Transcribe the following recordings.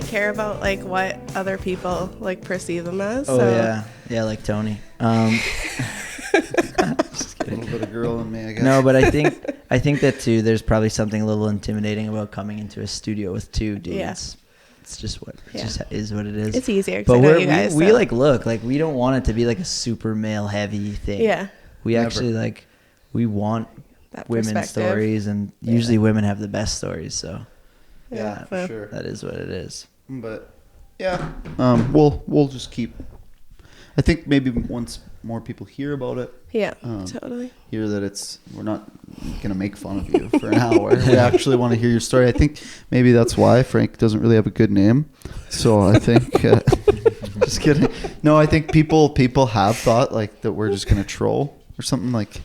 care about like what other people like perceive them as. Oh so. yeah, like Tony. Just kidding. A little bit of girl in me, I guess. No, but I think that too. There's probably something a little intimidating about coming into a studio with two dudes. Yeah. It's just what it just is what it is. It's easier But because I know you guys. we like look like we don't want it to be like a super male heavy thing. Yeah. We Never. actually like we want That women's perspective. stories, and usually women have the best stories. So Yeah, so- for sure. that is what it is. But yeah, we'll just keep. I think maybe once more people hear about it, Yeah, Um, totally. hear that we're not gonna make fun of you for an hour. We actually want to hear your story. I think maybe that's why Frank doesn't really have a good name. So I think, just kidding. No, I think people have thought like that we're just gonna troll or something like.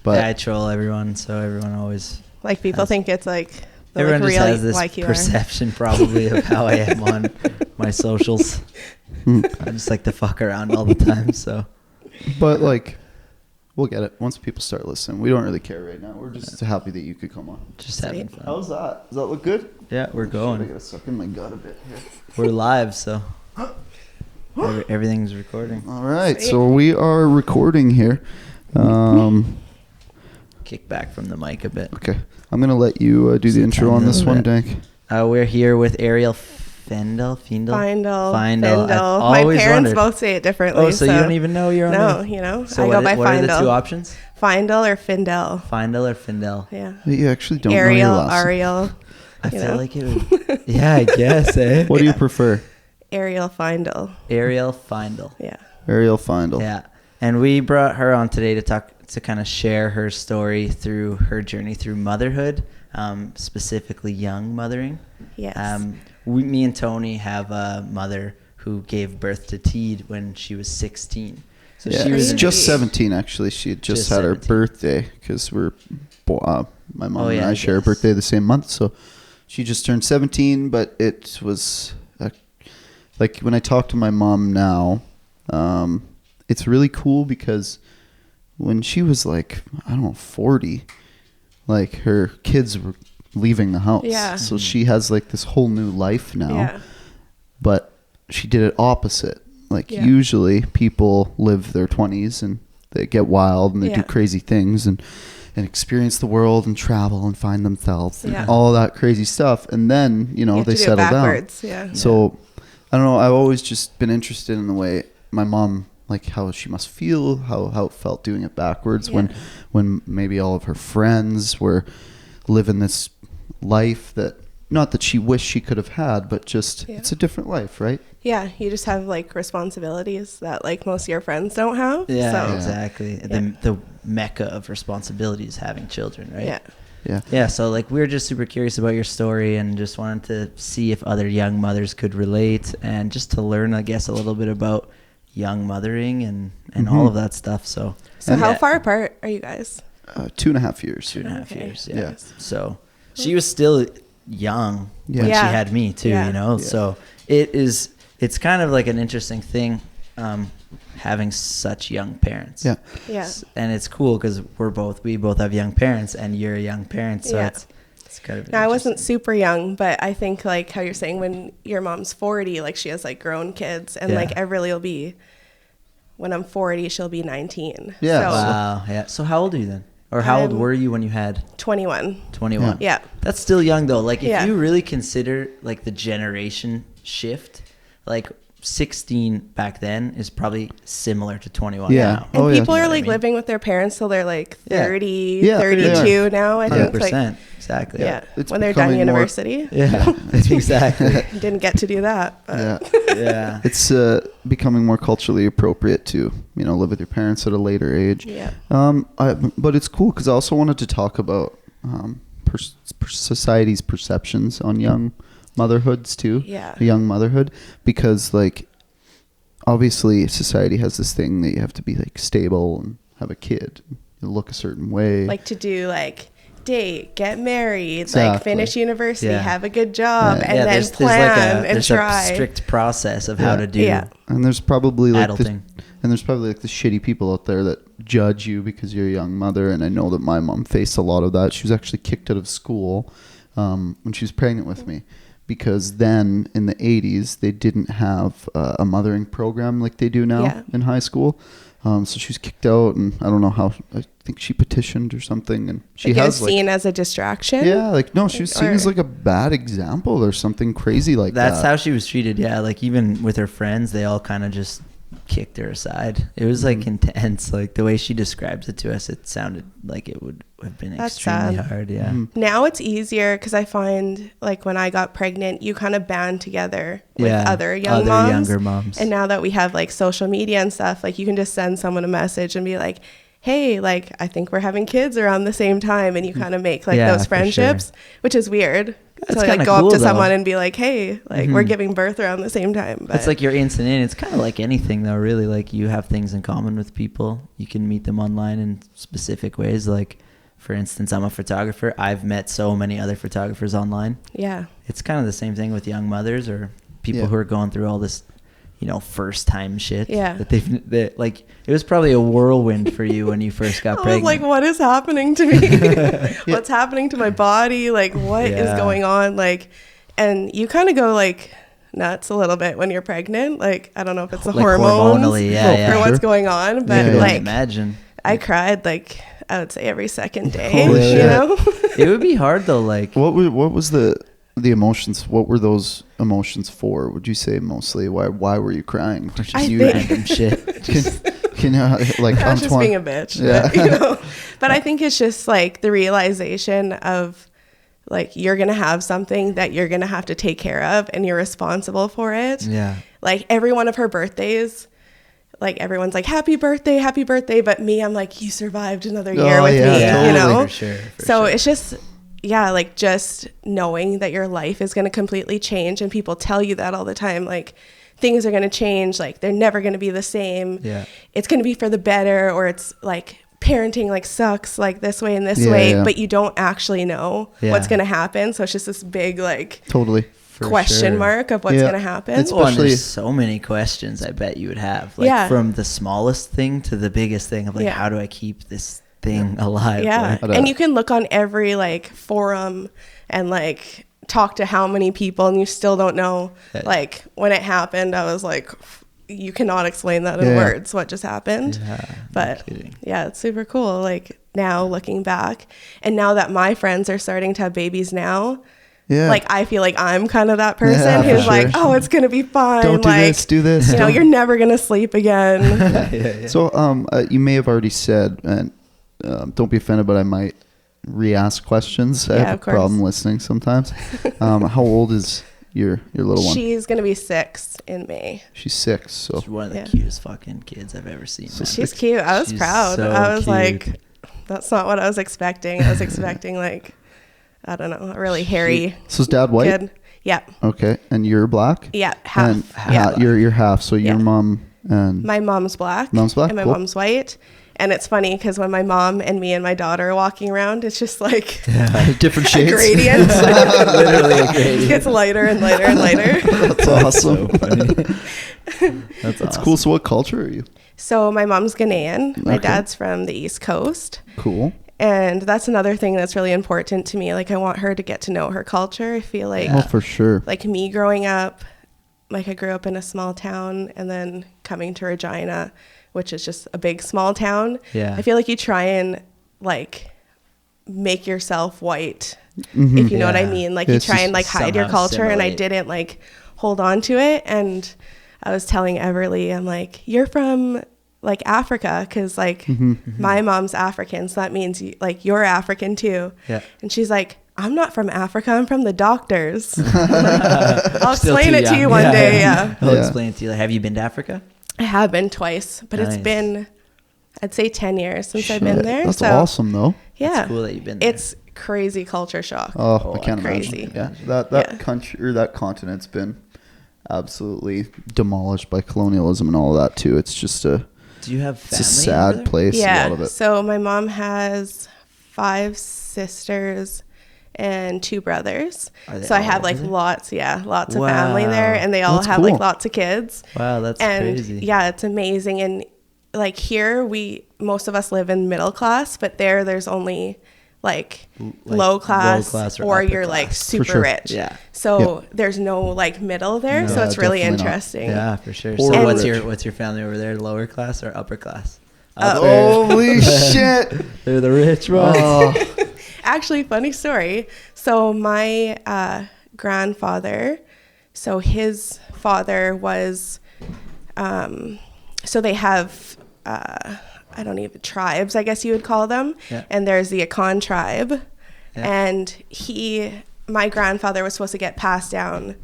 But Yeah, I troll everyone, so everyone always. Like people has- think it's like the Everyone like just real has this like you are. perception probably of how I am on my socials. I just like to fuck around all the time, so. But like, we'll get it once people start listening. We don't really care right now. We're just happy that you could come on. Just having Sweet. fun. How's that? Does that look good? Yeah, we're I going. gotta suck in my gut a bit here. We're live, so everything's recording. All right, so we are recording here. Kick back from the mic a bit. Okay, I'm gonna let you do the intro on this one, Dank. We're here with Ariel Findel. Findel. I've My always parents wondered. both say it differently. Oh, so you don't even know your own No, name? you know, So I what go by what are the two Findel. options? Findel or Findel. Findel or Findel? Yeah. You actually don't know Ariel, your last name. Ariel. I You feel know? like it would. Yeah, I guess, eh? What do you prefer? Ariel Findel. Ariel Findel. Yeah. Ariel Findel. Yeah. And we brought her on today to kind of share her story through her journey through motherhood, specifically young mothering. Yes. Me and Tony have a mother who gave birth to Teed when she was 16. So Yeah, she was it's in- just 17 actually. She had just had her 17. birthday because my mom and yeah, I I share a guess. birthday the same month, so she just turned 17. But it was like when I talk to my mom now, it's really cool because when she was like, I don't know, 40, like her kids were leaving the house. Yeah. So she has like this whole new life now. Yeah. But she did it opposite. Like Yeah. usually people live their 20s and they get wild and they do Yeah. crazy things and experience the world and travel and find themselves Yeah. and all that crazy stuff. And then, You have they to do it settle down. backwards. Yeah. So I don't know. I've always just been interested in the way my mom, like how she must feel, how it felt doing it backwards Yeah. when maybe all of her friends were living this life that, not that she wished she could have had, but just Yeah. it's a different life, right? Yeah. You just have like responsibilities that like most of your friends don't have. Yeah, So, exactly. Yeah. The mecca of responsibility is having children, right? yeah. Yeah. Yeah, so like we're just super curious about your story and just wanted to see if other young mothers could relate and just to learn, I guess, a little bit about young mothering and all of that stuff. So So how yeah, far apart are you guys? 2.5 years. 2.5 Okay. years. Yeah. So she was still young Yeah. when Yeah. she had me too, Yeah. you know? Yeah. So it's kind of like an interesting thing having such young parents. Yeah. Yeah. And it's cool because we both have young parents and you're a young parent. So Yeah. it's kind of Now, I wasn't interesting. super young, but I think like how you're saying when your mom's 40, like she has like grown kids and Yeah. like Everly will be, when I'm 40, she'll be 19. Yeah. So Wow. Yeah. So how old are you then? Or how old I'm were you when you had 21. 21? Yeah. That's still young though. Like if Yeah. you really consider like the generation shift, like 16 back then is probably similar to 21 Yeah. now. And Oh, yeah. people You know are what I like mean? living with their parents till they're like Yeah. 30, Yeah, they 32 now, I think. 100%. Like, Exactly. yeah. It's When they're done becoming more- university. Yeah. exactly. Didn't get to do that. But Yeah. Yeah. It's becoming more culturally appropriate to, live with your parents at a later age. Yeah. But it's cool because I also wanted to talk about society's perceptions on young motherhoods too. Yeah. Young motherhood, because like obviously society has this thing that you have to be like stable and have a kid, you look a certain way. Like to do like date, get married, like Exactly. finish university, Yeah. have a good job, Yeah. and then there's plan and there's try. a strict process of how Yeah. to do Yeah. And there's probably like adulting. the shitty people out there that judge you because you're a young mother. And I know that my mom faced a lot of that. She was actually kicked out of school when she was pregnant with me because then in the 80s they didn't have a mothering program like they do now in high school. So she was kicked out, and I don't know how. I think she petitioned or something, and she like has seen as a distraction. Yeah, like no, she was seen as like a bad example or something crazy like that. That's how she was treated. Yeah, like even with her friends, they all kind of just kicked her aside. It was like intense. Like the way she describes it to us, it sounded like it would have been extremely hard. Yeah. Now it's easier because I find like when I got pregnant, you kind of band together with other younger moms. And now that we have like social media and stuff, like you can just send someone a message and be like, hey, like I think we're having kids around the same time, and you kind of make like those friendships, which is weird. That's to like go up to someone and be like, hey, like we're giving birth around the same time. But it's like you're instant in. It's kind of like anything though, really. Like you have things in common with people. You can meet them online in specific ways. Like for instance, I'm a photographer. I've met so many other photographers online. Yeah. It's kind of the same thing with young mothers or people who are going through all this, you know, first time shit. Yeah. That like it was probably a whirlwind for you when you first got pregnant. Like, what is happening to me? What's happening to my body? Like, what is going on? Like, and you kind of go like nuts a little bit when you're pregnant. Like, I don't know if it's the like hormones hormonally, or what's going on, but like, imagine. I cried like I would say every second day. You know, it would be hard though. Like, what was the emotions? What were those emotions for? Would you say mostly? Why were you crying? Just random shit. Can you like I was just being a bitch. Yeah. You know? But I think it's just like the realization of like you're gonna have something that you're gonna have to take care of, and you're responsible for it. Yeah. Like every one of her birthdays, like everyone's like happy birthday, but me, I'm like, you survived another year with me. Totally, you know. For sure. It's just. Yeah, like just knowing that your life is going to completely change, and people tell you that all the time, like things are going to change, like they're never going to be the same. Yeah. It's going to be for the better, or it's like parenting like sucks like this way and this way, but you don't actually know what's going to happen. So it's just this big like question mark of what's going to happen. Especially there's so many questions I bet you would have, like from the smallest thing to the biggest thing of like, how do I keep this thing alive? And you can look on every like forum and like talk to how many people, and you still don't know. Like when it happened, I was like, you cannot explain that in words what just happened. But it's super cool. Like now looking back, and now that my friends are starting to have babies now, like I feel like I'm kind of that person who's like, oh, it's gonna be fine. Don't do this, do this. You know, you're never gonna sleep again. So you may have already said, and don't be offended, but I might re-ask questions. I have a problem listening sometimes. How old is your little one? She's gonna be 6 in May. She's 6, so she's one of the cutest fucking kids I've ever seen. So she's cute. I was proud. So I was like, that's not what I was expecting. I was expecting like, I don't know, a really hairy. So is dad white? Kid. Yeah. Okay, and you're black? Yeah, half. And you're half. So your mom and my mom's black. Mom's black, and my mom's white. And it's funny because when my mom and me and my daughter are walking around, it's just like different shades. A gradient. Literally a gradient. It gets lighter and lighter and lighter. That's awesome. So funny. That's awesome. Cool. So what culture are you? So my mom's Ghanaian. My dad's from the East Coast. Cool. And that's another thing that's really important to me. Like I want her to get to know her culture. I feel like for sure. Like me growing up, like I grew up in a small town and then coming to Regina, which is just a big small town. Yeah. I feel like you try and like make yourself white, if you know what I mean. Like you try and like hide your culture, and I didn't like hold on to it. And I was telling Everly, I'm like, you're from like Africa, because like my mom's African, so that means like you're African too. Yeah. And she's like, I'm not from Africa, I'm from the doctors. I'll explain it to you one day. I'll explain it to you. Like, have you been to Africa? I have been twice, but it's been, I'd say 10 years since I've been there. That's awesome though. Yeah. It's cool that you've been there. It's crazy culture shock. Oh, I can't imagine. Yeah. That country or that continent's been absolutely demolished by colonialism and all of that too. It's just do you have family? It's a sad place. Yeah. A lot of it. So my mom has 5 sisters and 2 brothers. So I have like lots of family there, and they all have like lots of kids. Wow, that's crazy. Yeah, it's amazing. And like here, most of us live in middle class, but there's only like low class or you're class. Like super sure. rich. Yeah. So there's no like middle there. So it's really interesting. Yeah, for sure. Or So rich. what's your family over there? Lower class or upper class? Holy shit. They're the rich ones. Oh. Actually, funny story. So my grandfather, so his father was, so they have, I don't even, tribes, I guess you would call them. Yeah. And there's the Akan tribe. Yeah. And my grandfather was supposed to get passed down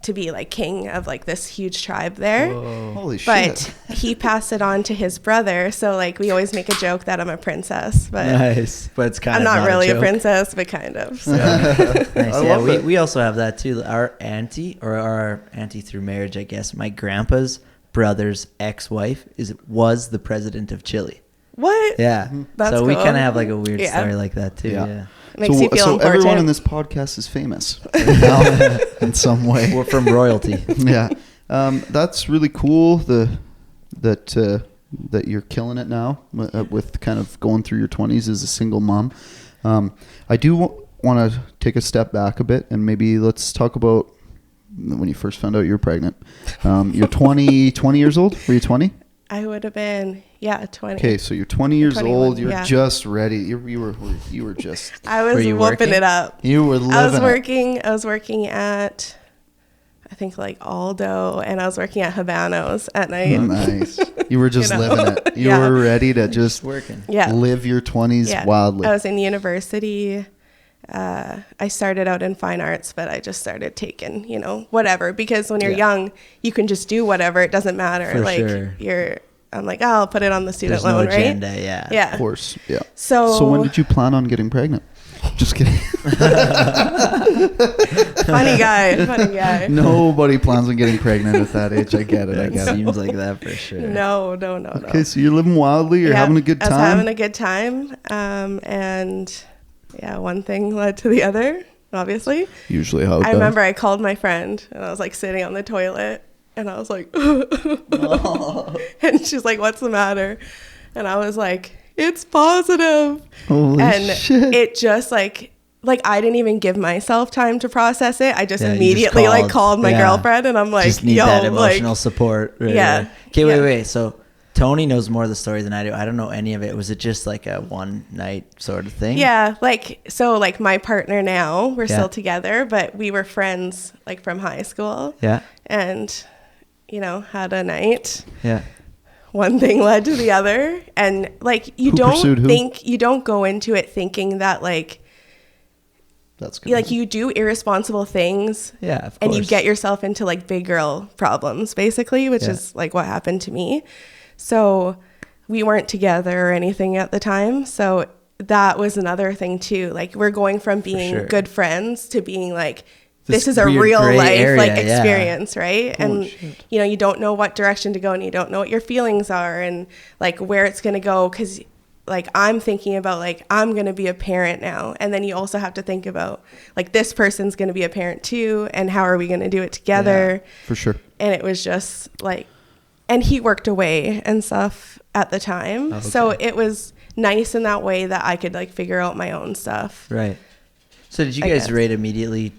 to be like king of like this huge tribe there. Whoa. Holy But shit. he passed it on to his brother. So like we always make a joke that I'm a princess, but Nice, but it's kind I'm of not really a joke. princess, but kind of. So. Nice. I Yeah, love it. we also have that too. Our auntie through marriage, I guess. My grandpa's brother's ex-wife was the president of Chile. What? Yeah, That's so we cool. kind of have like a weird Yeah. story like that too. Yeah. Yeah, It makes you feel so important. everyone in this podcast is famous right now in some way. we're from royalty. Yeah. That's really cool. That you're killing it now with kind of going through your 20s as a single mom. I do want to take a step back a bit and maybe let's talk about when you first found out you were pregnant. You're 20 years old. Were you 20? I would have been, 20. Okay, so you're 20 years 21, old. You're yeah. just ready. You were just. I was Were you whooping working? it up. You were living. I was working at, I think like Aldo, and I it. Working at Habanos at night. Nice. You were just You know? living it. You Yeah. were ready to just Working. Yeah. live your 20s Yeah. wildly. I was in university. I started out in fine arts, but I just started taking, whatever, because when you're Yeah. young, you can just do whatever. It doesn't matter. For like sure. I'm like, I'll put it on the student There's loan, no right? agenda. Yeah. Yeah. Of course, yeah. So when did you plan on getting pregnant? Just kidding. funny guy. Nobody plans on getting pregnant at that age. I get it. It seems like that for sure. No. Okay, so you're living wildly. You're having a good I was time. having a good time. And yeah, one thing led to the other, obviously. Usually how it I goes. remember I called my friend and I was like sitting on the toilet and I was like, and she's like, what's the matter? And I was like, it's positive. Holy and shit. it just like I didn't even give myself time to process it. I just Yeah, you immediately just called my yeah. girlfriend and I'm like, just need yo, that emotional support. Right yeah. away. Okay, Yeah. wait. So Tony knows more of the story than I do. I don't know any of it. Was it just like a one night sort of thing? Yeah, like my partner now, we're Yeah. still together, but we were friends like from high school. Yeah. And, had a night. Yeah. One thing led to the other. And like you Who pursued who? you don't go into it thinking that That's good. like you do irresponsible things. Yeah, of course. And you get yourself into like big girl problems basically, which Yeah. is like what happened to me. So we weren't together or anything at the time. So that was another thing too. Like we're going from being sure. good friends to being like, This this is a weird real gray life area, like yeah. experience, right? Holy And shit. you don't know what direction to go and you don't know what your feelings are and like where it's going to go. Cause like I'm thinking about like, I'm going to be a parent now. And then you also have to think about like, this person's going to be a parent too. And how are we going to do it together? For sure. And it was just like, and he worked away and stuff at the time. Okay. So it was nice in that way that I could like figure out my own stuff. Right. So did you I guys guess. right immediately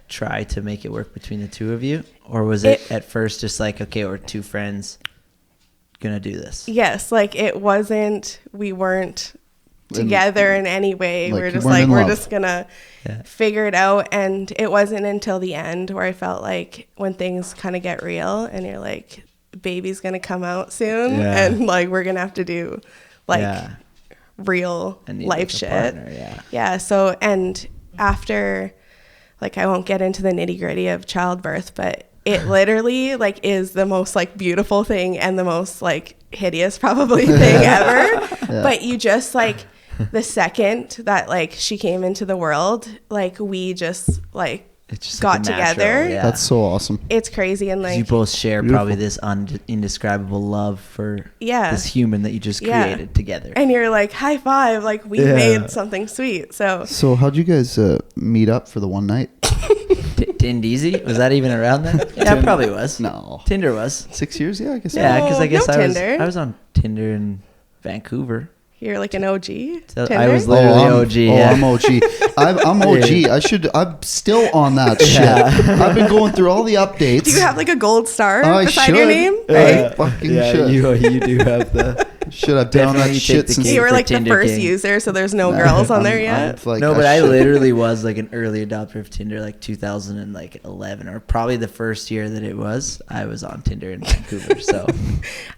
try to make it work between the two of you? Or was it at first just like, okay, we're two friends gonna do this? Yes, like it wasn't, we weren't together in any way. like, We're you just weren't like, in we're love. just gonna Yeah. figure it out. And it wasn't until the end where I felt like when things kind of get real and you're like, baby's gonna come out soon Yeah. and like we're gonna have to do like Yeah. real And need, life like, a shit. partner, yeah. Yeah. So, and after, like, I won't get into the nitty gritty of childbirth, but it literally like is the most like beautiful thing and the most like hideous probably thing ever. Yeah. But you just like the second that like she came into the world, like we just like It's just got like a natural, together. yeah. That's so awesome. It's crazy. And 'Cause like, you both share Beautiful. probably this indescribable love for Yeah. this human that you just Yeah. created together. and you're like, high five, like we Yeah. made something sweet. So So how'd you guys meet up for the one night? Tind Easy? Was that even around then? Yeah, it probably was. No. Tinder was. 6 years? Yeah, I guess. Yeah, because I No, guess no I Tinder. was on Tinder in Vancouver. You're like an OG. So Tinder? I was literally OG. Yeah. I'm OG. I'm OG. I'm still on that shit. I've been going through all the updates. Do you have like a gold star I beside should. your name? I fucking should. You do have the. Should have been on that Definitely shit take the since. king. You were for like the Tinder first king. user, so there's no girls on there yet. Like, No, but I should. literally was like an early adopter of Tinder, like 2011, or probably the first year that it was. I was on Tinder in Vancouver, so.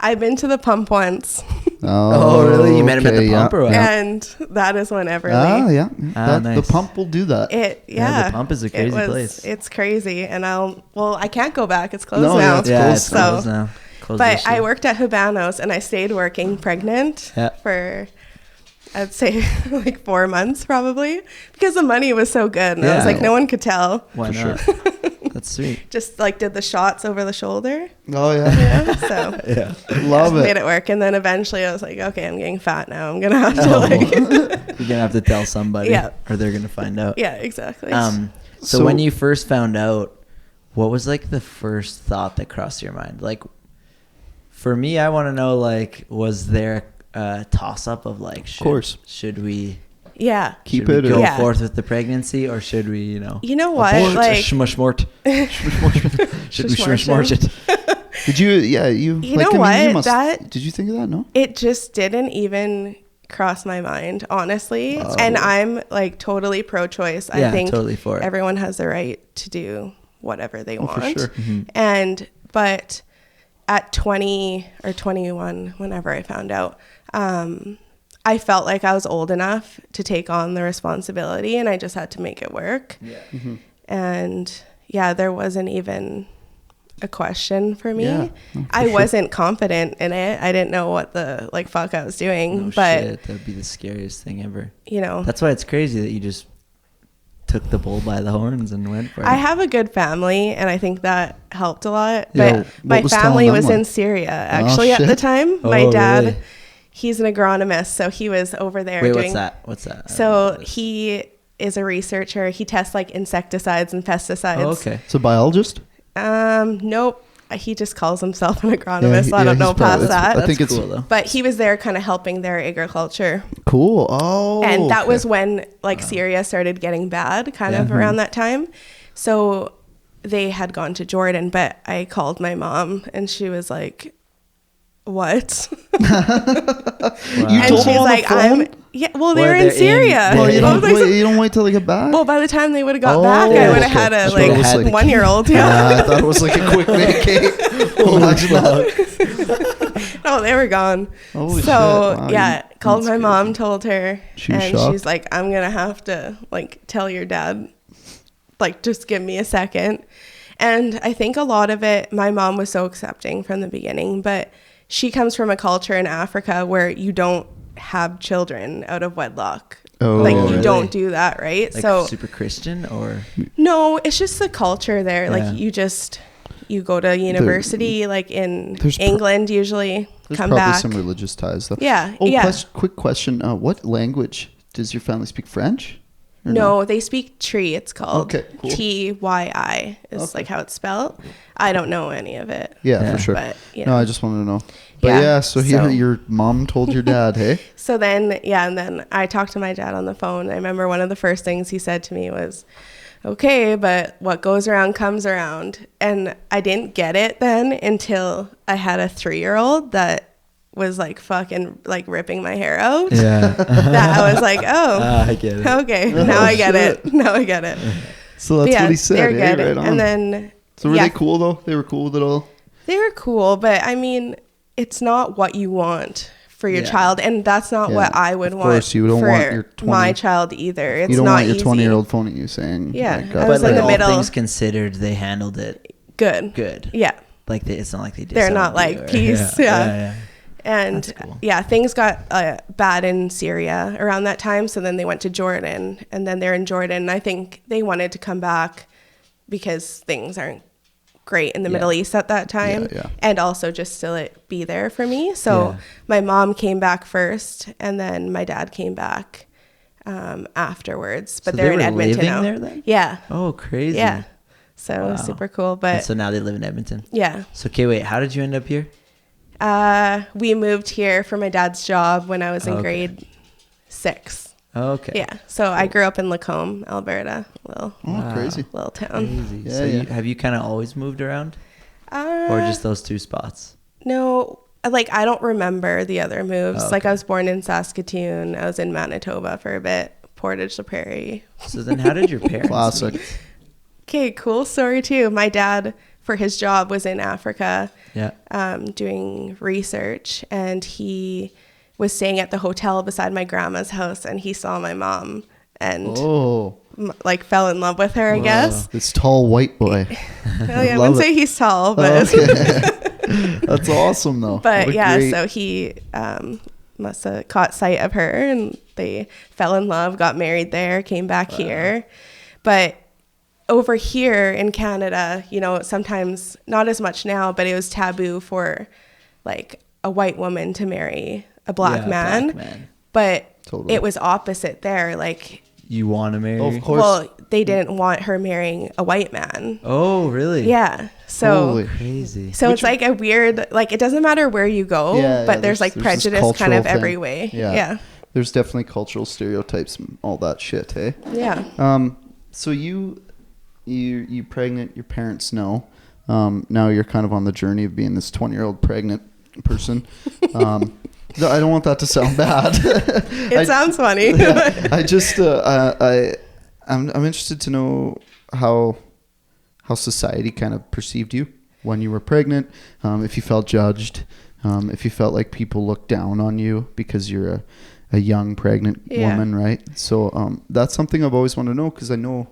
I've been to the pump once, Oh, really? You met him at the pump or what? and that is whenever Ah, yeah. nice. The pump will do that. The pump is a crazy place. It's crazy, and I can't go back. It's closed No, now. it's closed. It's closed now. Closed But this I year. worked at Habanos, and I stayed working pregnant for, I'd say, like 4 months probably, because the money was so good. And I was Yeah. like, no one could tell. Why For not? That's sweet. Just like did the shots over the shoulder. Oh, yeah. So Yeah. Love made it. it work. And then eventually I was like, okay, I'm getting fat now. I'm going to have to like, You're gonna have to tell somebody, Yeah. or they're gonna find out. yeah, exactly. So when you first found out, what was like the first thought that crossed your mind? Like, for me, I want to know, like, was there a toss up of like, should we yeah. Keep should it we go or- Yeah. forth with the pregnancy, or should we, You know what? abort? Like, Shmushmort. Should we shmushmort it? Did you? Yeah, you. You like, know I mean, you what? must, did you think of that? No. it just didn't even cross my mind, honestly. Oh. And I'm like totally pro-choice. I Yeah, think totally for it. everyone has the right to do whatever they want. for sure. But at 20 or 21, whenever I found out, I felt like I was old enough to take on the responsibility, and I just had to make it work. Yeah. And yeah, there wasn't even a question for me. Yeah, no, for I sure. wasn't confident in it. I didn't know what the like fuck I was doing, No but shit, that'd be the scariest thing ever. you know, That's why it's crazy that you just took the bull by the horns and went for it. I have a good family, and I think that helped a lot. Yeah, But what my was family telling them was like? in Syria actually at shit. the time. My Oh, dad, really? he's an agronomist, so he was over there Wait, doing. what's that? I don't know So what this is. he is a researcher. He tests like insecticides and pesticides. Oh, okay. It's a biologist. Nope. He just calls himself an agronomist. I don't know he's past probably- that. I think That's it's cool though. But he was there kind of helping their agriculture. cool. Oh, And that okay. was when like Syria started getting bad kind of around that time. So they had gone to Jordan, but I called my mom and she was like, what? You And told she's him on like, the phone? well, they Well, were in they're in- Syria. Well, you I don't was like, wait. You don't wait till they get back. well, by the time they would have got Oh, back, I would have okay. had a That's what I was like like. 1-year-old. I thought it was like a quick vacay. Imagine that. No, they were gone. Holy so shit. Wow, yeah, called that's my mom, crazy. told her, She was and shocked? she's like, I'm gonna have to like tell your dad, like just give me a second. And I think a lot of it, my mom was so accepting from the beginning, but she comes from a culture in Africa where you don't have children out of wedlock. Oh, like you really? don't do that, right? Like so super Christian or no, it's just the culture there. Yeah. Like you go to university, like in there's England usually, There's come probably back. some religious ties though. Yeah, Oh, yeah. quick question. What language does your family speak? French? Or No, they speak tree. It's called Okay, cool. TYI is Okay. like how it's spelled. I don't know any of it. Yeah, Yeah. for sure. But, you No, know. I just wanted to know. But Yeah, yeah, so so- your mom told your dad, hey? So then, yeah, and then I talked to my dad on the phone. I remember one of the first things he said to me was, okay, but what goes around comes around. And I didn't get it then until I had a 3-year-old that was like fucking like ripping my hair out. yeah. That I was like, oh, I get it. okay, now I get shit. it. Now I get it. So that's But yeah, what he said. they're Hey, good. right on. And then, so were yeah, they cool though? They were cool with it all? They were cool, but I mean, it's not what you want for your Yeah. child, and that's not Yeah, what I would of want course, you don't for want your 20 my child either. It's You don't not want your easy. 20-year-old phoning you saying, Yeah, like, I was But in like the all middle. things considered, they handled it Good. good. Yeah. Like it's not like they did. They're not like peace. Yeah. And That's cool. yeah, things got bad in Syria around that time. So then they went to Jordan, and then they're in Jordan. I think they wanted to come back because things aren't great in the Yeah. Middle East at that time. Yeah. And also just to be there for me. So Yeah. my mom came back first, and then my dad came back afterwards. But So they're they in were Edmonton living now. there then? Yeah. Oh, crazy. Yeah. So it was Wow. super cool. And But so now they live in Edmonton. yeah. So okay, wait. How did you end up here? We moved here for my dad's job when I was in grade 6. Okay. Yeah. So I grew up in Lacombe, Alberta. Crazy. Little town. Crazy. Yeah, So yeah. have you kind of always moved around, or just those 2 spots? No, like I don't remember the other moves. Oh, Like okay. I was born in Saskatoon. I was in Manitoba for a bit. Portage la Prairie. So then how did your parents Classic. meet? Okay, cool story too. My dad, for his job, was in Africa Yeah. doing research, and he was staying at the hotel beside my grandma's house, and he saw my mom and like fell in love with her, I guess. This tall white boy. Well, yeah, I wouldn't say he's tall, but That's awesome, though. but What a yeah, great- so he must have caught sight of her, and they fell in love, got married there, came back here. But over here in Canada, you know, sometimes, not as much now, but it was taboo for like a white woman to marry a black man. But Totally. it was opposite there. Like, You want to marry? Of course. well, they didn't want her marrying a white man. Oh, really? Yeah. So Holy. Crazy. so it's like a weird, like, it doesn't matter where you go, Yeah, but yeah, there's like this prejudice kind cultural of thing. every way. Yeah. There's definitely cultural stereotypes and all that shit, hey? Yeah. So you pregnant, your parents know. Now you're kind of on the journey of being this 20-year-old pregnant person. No, I don't want that to sound bad. It sounds funny. I just I'm interested to know how society kind of perceived you when you were pregnant, if you felt judged, if you felt like people looked down on you because you're a young pregnant woman, right? So that's something I've always wanted to know, because I know,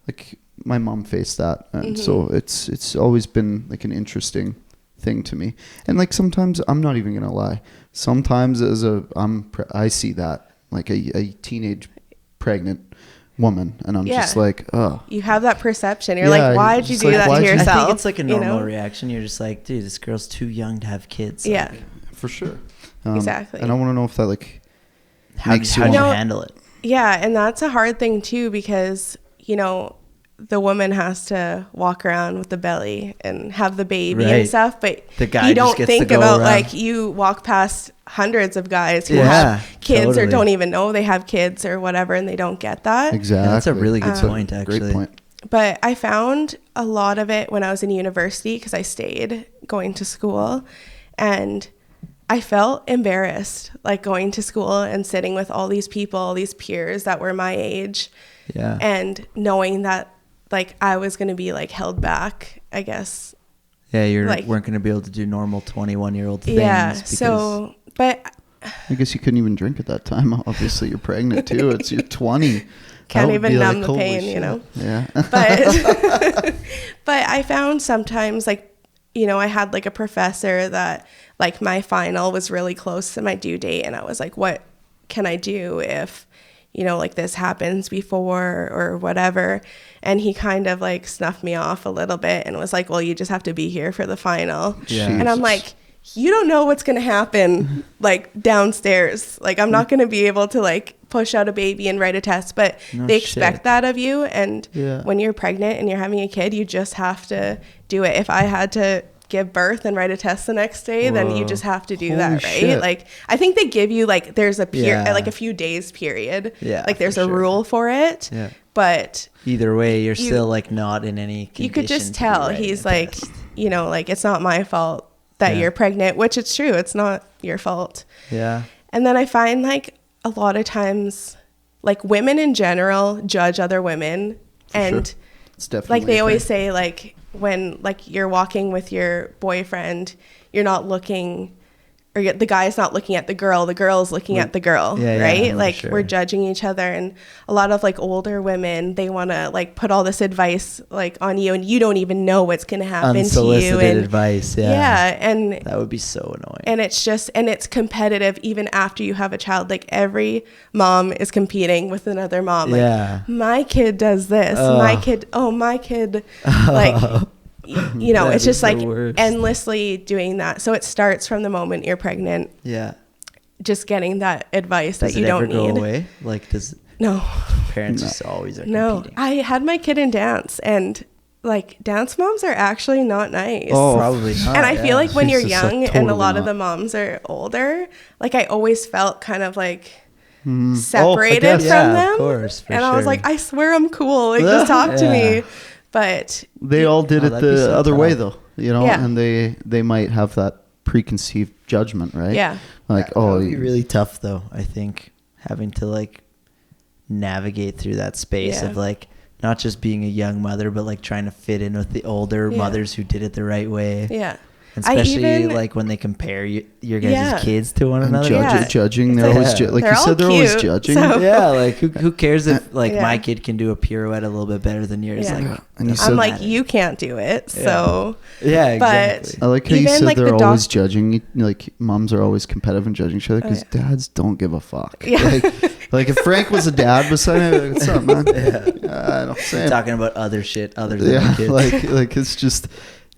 like, my mom faced that, and so it's always been like an interesting thing to me. And like sometimes, I'm not even gonna lie, sometimes I see that like a teenage pregnant woman, and I'm just like, oh, You have that perception. You're like, why did you do that to yourself? I think it's like a normal you know? reaction. You're just like, dude, this girl's too young to have kids. Yeah. Like, for sure. Exactly. And I want to know if that like how makes do you you want handle it? Yeah, and that's a hard thing too, because, you know, the woman has to walk around with the belly and have the baby and stuff, but The guy you just don't gets think to go about around. like you walk past hundreds of guys who Yeah, have kids totally. or don't even know they have kids or whatever, and they don't get that. exactly. Yeah, that's a really good point, actually. Great point. But I found a lot of it when I was in university, because I stayed going to school, and I felt embarrassed, like going to school and sitting with all these people, all these peers that were my age, Yeah. and knowing that like I was going to be like held back, I guess. Yeah, you like- weren't going to be able to do normal 21-year-old things. Yeah. because- So, but I guess you couldn't even drink at that time. Obviously, you're pregnant too. You're 20. can't That would even be numb like, the holy pain, shit. you know? Yeah. But but I found sometimes, like, you know, I had like a professor that like my final was really close to my due date, and I was like, what can I do if, you know, like this happens before or whatever? And he kind of like snuffed me off a little bit and was like, well, you just have to be here for the final. Yeah. And I'm like, you don't know what's going to happen like downstairs. Like, I'm not going to be able to like push out a baby and write a test, but No they expect shit. that of you. And Yeah. when you're pregnant and you're having a kid, you just have to do it. If I had to give birth and write a test the next day, then you Whoa. just have to do Holy that, right? shit. Like, I think they give you like, there's a Yeah. like a few days period. Yeah, Like there's for a sure. rule for it. Yeah. But Either way, you're You- still like not in any condition. you could just to be tell writing he's a like, test. you know, like, it's not my fault that Yeah. you're pregnant, which it's true. It's not your fault. Yeah. And then I find like a lot of times, like, women in general judge other women. And sure. It's definitely like they a always thing. say, like, when like you're walking with your boyfriend, you're not looking, or the guy's not looking at the girl's looking at the girl, Yeah, yeah, right? for Like sure. we're judging each other, and a lot of like older women, they want to like put all this advice like on you, and you don't even know what's going to happen to you. Unsolicited And advice. Yeah. yeah, and That would be so annoying. and it's just, and it's competitive even after you have a child. Like every mom is competing with another mom. Like, Yeah. my kid does this. My kid, like, you know, That it's is just the like worst. endlessly doing that. So it starts from the moment you're pregnant, Yeah. just getting that advice Does that you it ever don't go need. away? Like, does No, parents just always are no. competing? I had my kid in dance, and like dance moms are actually not nice. Oh, probably not. And I feel like when you're Jesus, young totally and a lot of not. the moms are older, like I always felt kind of like separated from them. Of course, and I was like, I swear I'm cool. Like just talk to me. But they all did it that'd be the so other tough. way though, you know, Yeah. and they might have that preconceived judgment, right? Yeah. Like, that oh, would be really tough though. I think having to like navigate through that space Yeah. of like not just being a young mother, but like trying to fit in with the older Yeah. mothers who did it the right way. Yeah. Especially like when they compare your guys' Yeah. kids to one and another. Yeah. judging. It's They're like- always like they're you all said. They're always cute, judging. so- Yeah, like who cares if like Yeah. my kid can do a pirouette a little bit better than yours? Yeah. Like, And you doesn't said- I'm like, matter. you can't do it. So Yeah, exactly. But I like how you even, said like, they're the always doc- judging. Like moms are always competitive and judging each other because dads don't give a fuck. Yeah. Like if Frank was a dad beside me, like, what's up, man? I don't say. Talking about other shit other than Yeah, the kids. like it's just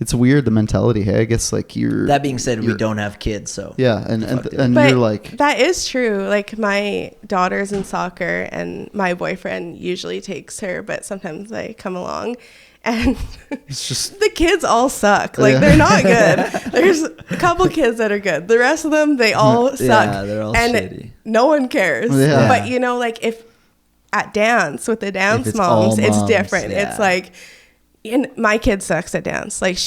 it's weird the mentality. Hey, I guess like you're. That being said, we you're- don't have kids, so Yeah, and Fuck it. and but you're like that is true. Like my daughter's in soccer and my boyfriend usually takes her, but sometimes I come along and it's just the kids all suck. Like Yeah. they're not good. There's a couple kids that are good. The rest of them, they all suck. Yeah, they're all and shitty. no one cares. Yeah. But you know, like if at dance with the dance it's moms, all it's moms, different. yeah. It's like my kid sucks at dance. Like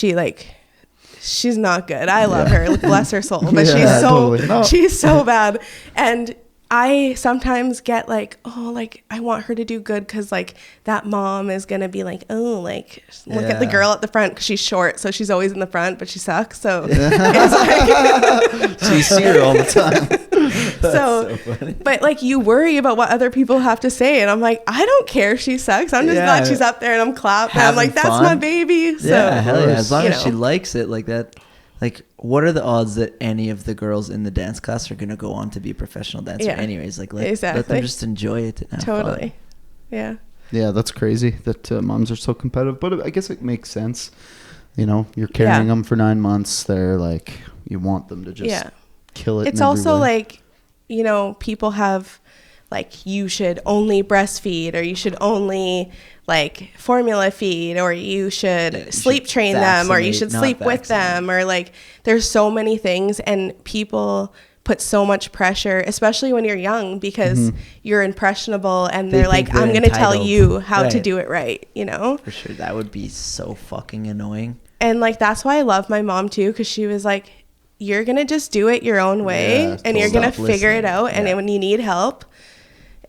she's not good. I love her. Bless her soul. But Yeah, totally. No. she's so bad. And I sometimes get like, oh, like I want her to do good because like that mom is gonna be like, oh, like look at the Yeah. girl at the front because she's short, so she's always in the front, but she sucks. So it's like, so you see her all the time. so funny. but like you worry about what other people have to say, and I'm like, I don't care if she sucks. I'm just Yeah. glad she's up there and I'm clapping. I'm Having like, that's fun. my baby. So Yeah, hell yeah. As long you as she know. likes it like that. Like, what are the odds that any of the girls in the dance class are going to go on to be a professional dancer Yeah. anyways? Like, let Exactly. them just enjoy it and have Totally. fun. Yeah. Yeah, that's crazy that moms are so competitive, but I guess it makes sense. You know, you're carrying Yeah. them for 9 months. They're like, you want them to just Yeah. kill it. It's in every also way. like, you know, people have like, you should only breastfeed, or you should only like formula feed, or you should Yeah, you sleep should train them, or you vaccinate, should not sleep with vaccinate. them, or like there's so many things, and people put so much pressure, especially when you're young, because you're impressionable, and They they're like, think they're I'm going to tell entitled. you how to Right. do it right, you know? For sure. That would be so fucking annoying. And like that's why I love my mom too, because she was like, you're gonna just do it your own way, Yeah, and you're gonna stop figure it listening. out, and Yeah. when you need help,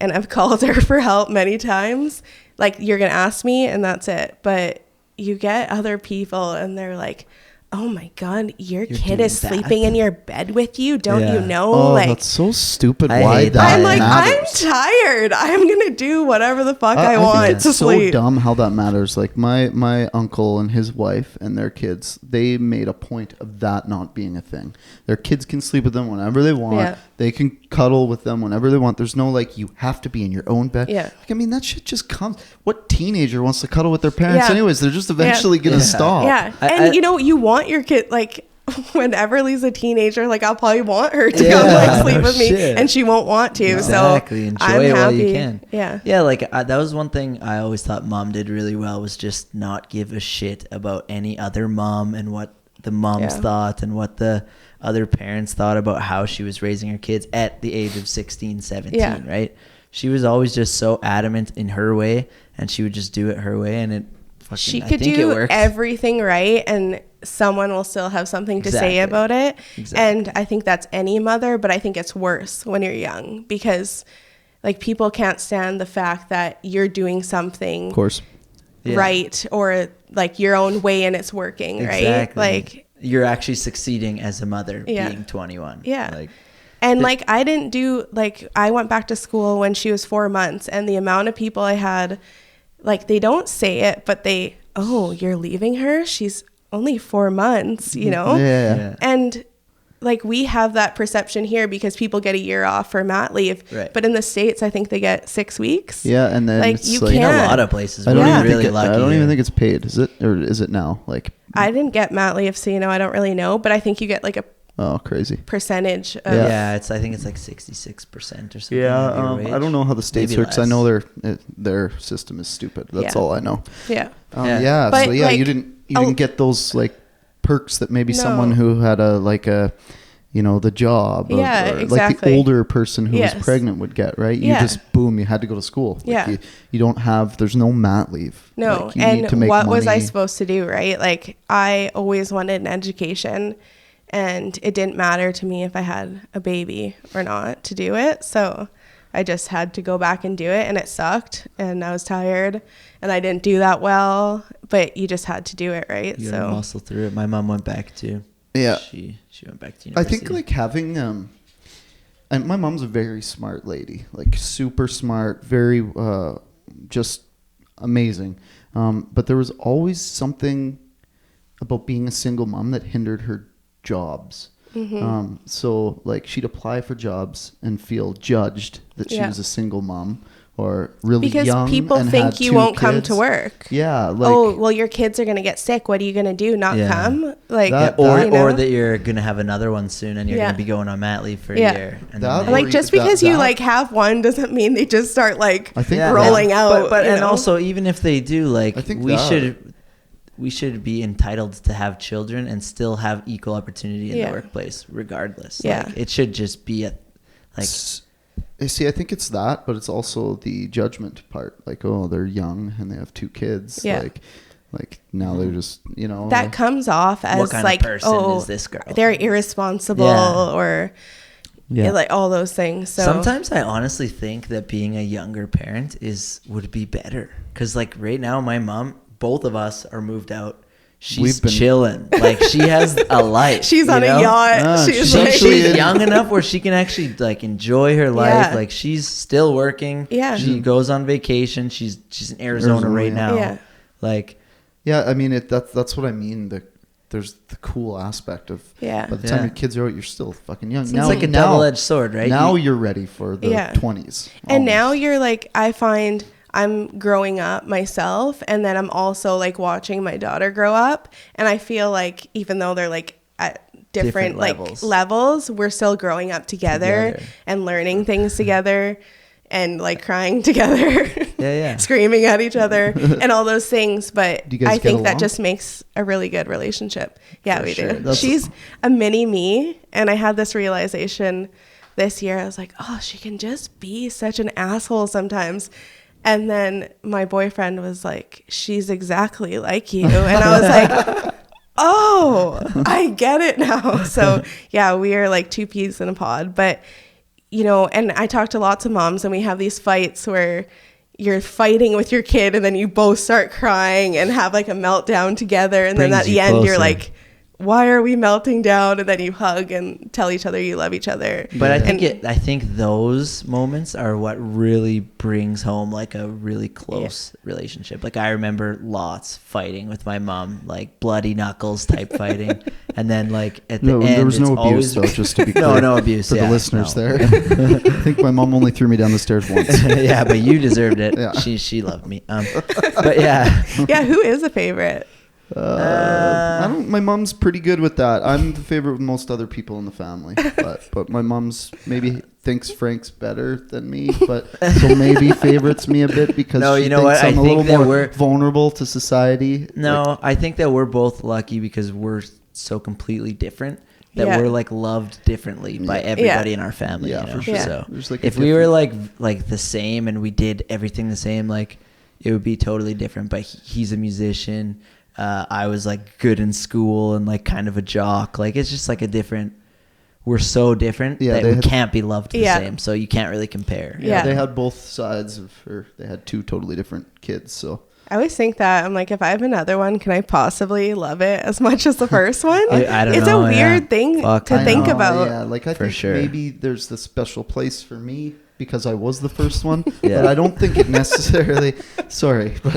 and I've called her for help many times, like you're gonna ask me and that's it. But you get other people and they're like, oh my god, your You're kid doing is that? sleeping in your bed with you, don't Yeah. you know? oh, like that's so stupid. I Why hate that that. I'm like, matters. I'm tired, I'm gonna do whatever the fuck I think want it's to so sleep. dumb how that matters. Like my uncle and his wife and their kids, they made a point of that not being a thing. Their kids can sleep with them whenever they want. Yeah. They can cuddle with them whenever they want. There's no like you have to be in your own bed. Yeah. Like, I mean that shit just comes. What teenager wants to cuddle with their parents Yeah. anyways? They're just eventually gonna Yeah. stop. Yeah, I- and I- you know, you want your kid, like when Everly's a teenager, like I'll probably want her to Yeah, come like sleep no with me, shit. and she won't want to. Exactly. So Enjoy I'm it while happy. you can. Yeah. Yeah, like that was one thing I always thought mom did really well, was just not give a shit about any other mom and what the moms Yeah. thought and what the other parents thought about how she was raising her kids at the age of 16, 17, Yeah. right? She was always just so adamant in her way, and she would just do it her way, and it fucking, She I could think it do worked. everything right, and someone will still have something to say Exactly. about it. Exactly. And I think that's any mother, but I think it's worse when you're young, because like people can't stand the fact that you're doing something Of course. Yeah. right, or like your own way and it's working, right? Exactly. Like, you're actually succeeding as a mother Yeah. being 21. Yeah. Like, and like I didn't do, like I went back to school when she was 4 months, and the amount of people I had, like they don't say it, but they, oh, you're leaving her? She's only 4 months, you know? Yeah. Yeah. And like we have that perception here because people get a year off for mat leave. Right. But in the States, I think they get 6 weeks. Yeah, and then Like, it's you like, in can't- a lot of places, I we're don't Yeah. even think really it, lucky. I don't here. even think it's paid. Is it, or is it now? Like I didn't get mat leave, so you know, I don't really know. But I think you get like a Oh, crazy. percentage of Yeah, I think it's like 66% or something. Yeah, of your wage. I don't know how the states Maybe works. I less. know their system is stupid. That's Yeah. all I know. Yeah. Yeah. But, So yeah, like, you didn't get those like perks that maybe No. someone who had the job. Yeah, or like exactly. the older person who was Yes. pregnant would get, right? You Yeah. just boom, you had to go to school. Like, Yeah. You don't have. There's no mat leave. No, Like, you need to and make what was I money. supposed to do, right? Like, I always wanted an education, and it didn't matter to me if I had a baby or not to do it. So I just had to go back and do it, and it sucked, and I was tired, and I didn't do that well, but you just had to do it, right? You gotta muscle through it. My mom went back too. Yeah. She went back to I university. think like having and my mom's a very smart lady, like super smart, very just amazing. But there was always something about being a single mom that hindered her jobs. So like she'd apply for jobs and feel judged that she was a single mom or really because young. people and think had you 2 won't come kids. to work. Yeah. Like, Oh, well, your kids are going to get sick. What are you going to do? Not Yeah. come? Like, or you know? or that you're gonna have another one soon and you're Yeah. gonna be going on mat leave for a Yeah. year. And That then or like, just that- because you that- like have one doesn't mean they just start like I think rolling out. But you and know? also even if they do, like I think we should be entitled to have children and still have equal opportunity in Yeah. the workplace, regardless. Yeah. Like, it should just be See, I think it's that, but it's also the judgment part. Like, oh, they're young and they have 2 kids. Yeah. Like now they're just, that like, comes off as what kind like, of person oh, is this girl? they're irresponsible Yeah. or like all those things. So Sometimes I honestly think that being a younger parent would be better. Because like right now, my mom, both of us are moved out. She's chilling. Like she has a life. she's on a yacht. She's like, She's young enough where she can actually like enjoy her life. Yeah. Like she's still working. Yeah. She goes on vacation. She's in Arizona right now. Yeah. Like, yeah, I mean, that's what I mean. There's the cool aspect of, Yeah. by the time your kids are out, you're still fucking young. it's like a double-edged sword, right? Now you're ready for the Yeah. 20s. and now almost. you're like, I find I'm growing up myself, and then I'm also like watching my daughter grow up, and I feel like even though they're like at different like levels, we're still growing up together and learning things together and like crying together, screaming at each other and all those things. But Do you guys I get think that along? just makes a really good relationship. Yeah, For we sure. do. She's a mini me, and I had this realization this year. I was like, oh, she can just be such an asshole sometimes. And then my boyfriend was like, she's exactly like you. And I was like, oh, I get it now. So yeah, we are like 2 peas in a pod. But, you know, and I talk to lots of moms, and we have these fights where you're fighting with your kid and then you both start crying and have like a meltdown together. And then at the end, you're like, why are we melting down? And then you hug and tell each other you love each other. But I think those moments are what really brings home like a really close relationship. Like I remember lots fighting with my mom, like bloody knuckles type fighting, and then like at the end, there was no it's abuse though. Just to be clear, no abuse for the listeners there. I think my mom only threw me down the stairs once. Yeah, but you deserved it. Yeah. She loved me. But yeah. Yeah, who is a favorite? I don't. My mom's pretty good with that. I'm the favorite with most other people in the family, but my mom's maybe thinks Frank's better than me, but so maybe favorites me a bit because No, she you know thinks what? I'm I a think little that more we're vulnerable to society. No, I think that we're both lucky because we're so completely different that we're like loved differently by everybody in our family. Yeah, you know? for sure. So There's, like, if we were like the same and we did everything the same, like it would be totally different. But he's a musician. I was like good in school and like kind of a jock. Like it's just like a different. We're so different that we can't be loved the same. So you can't really compare. Yeah, they had both sides of her. They had 2 totally different kids. So I always think that I'm like, if I have another one, can I possibly love it as much as the first one? I don't it's know. a weird thing to think about. Yeah, like I think sure. maybe there's the special place for me because I was the first one. But I don't think it necessarily. Sorry, but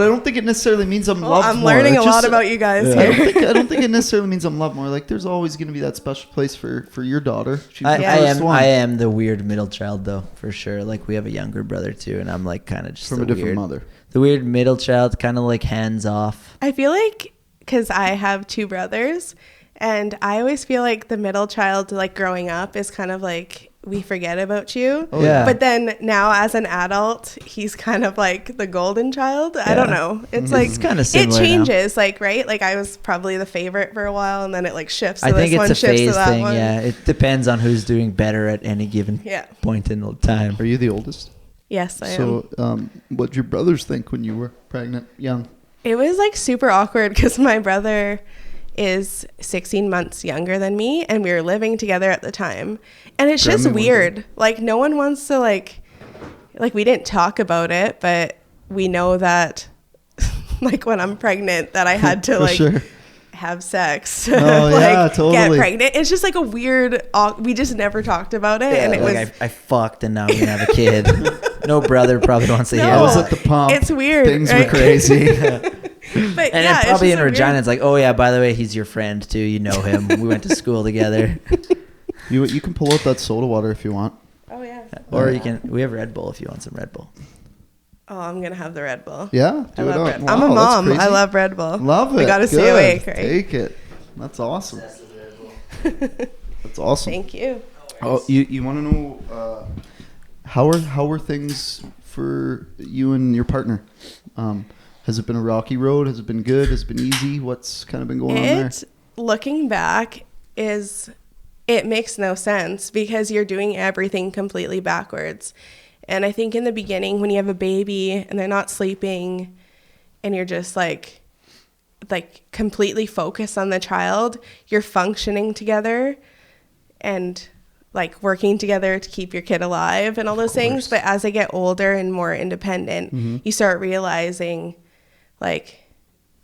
I don't think it necessarily means I'm loved I'm more. learning a lot about you guys here. I don't think it necessarily means I'm loved more. Like there's always going to be that special place for your daughter. She's the first one. I am the weird middle child though, for sure. Like we have a younger brother too, and I'm like kind of just from a different mother. The weird middle child, kind of like hands off. I feel like because I have 2 brothers, And I always feel like the middle child, like growing up, is kind of like, we forget about you. Oh, yeah. But then now as an adult, he's kind of like the golden child. I don't know. It's like, it's kind of similar. It changes, like, right? Like I was probably the favorite for a while, and then it like shifts to I think this one, it's a shifts to phase that thing. one. Yeah, it depends on who's doing better at any given point in the time. Are you the oldest? Yes, I am. So what did your brothers think when you were pregnant, young? It was like super awkward because my brother is 16 months younger than me, and we were living together at the time, and it's just weird. Like no one wants to like we didn't talk about it, but we know that like when I'm pregnant that I had to like have sex get pregnant. It's just like a weird, we just never talked about it. And it like was I fucked and now I'm gonna have a kid. No brother probably wants to hear I was at the pump. It's weird. Things were crazy. But and yeah, then probably in Regina, weird. it's like, oh yeah, by the way, he's your friend too. You know him. We went to school together. You can pull out that soda water if you want. Oh yeah. Or you can. We have Red Bull if you want some Red Bull. Oh, I'm gonna have the Red Bull. Yeah, I love Red Bull. I'm a mom. I love Red Bull. Love it. We gotta stay awake, right? Take it. That's awesome. That's awesome. Thank you. Oh, you want to know how are things for you and your partner? Has it been a rocky road? Has it been good? Has it been easy? What's kind of been going on there? Looking back, it makes no sense because you're doing everything completely backwards. And I think in the beginning when you have a baby and they're not sleeping and you're just like completely focused on the child, you're functioning together and like working together to keep your kid alive and all those things. But as they get older and more independent, you start realizing like,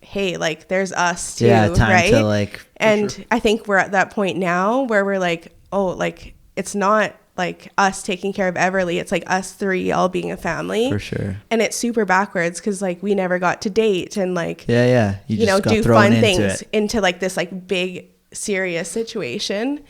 hey, like there's us too, right? To like, and I think we're at that point now where we're like, oh, like it's not like us taking care of Everly. It's like us three all being a family. For sure. And it's super backwards because like we never got to date and like, you know, do fun things into like this like big serious situation.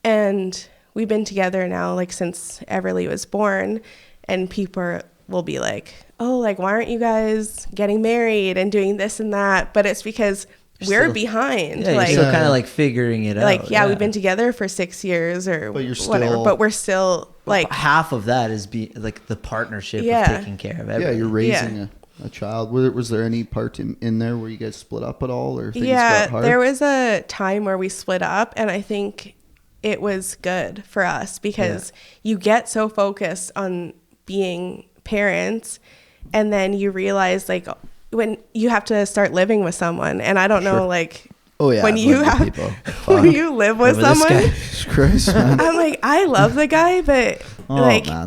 And we've been together now like since Everly was born, and people will be like, oh, like why aren't you guys getting married and doing this and that? But it's because we're behind. Yeah, like, you're still kind of like figuring it out. Like, we've been together for 6 years or whatever, but we're still like half of that is like the partnership of taking care of everything. Yeah, you're raising a child. Was there any part in there where you guys split up at all, or things got hard? There was a time where we split up, and I think it was good for us because you get so focused on being parents, and then you realize like when you have to start living with someone, and I don't know like when you live with someone, Christ, man. I'm like, I love the guy, but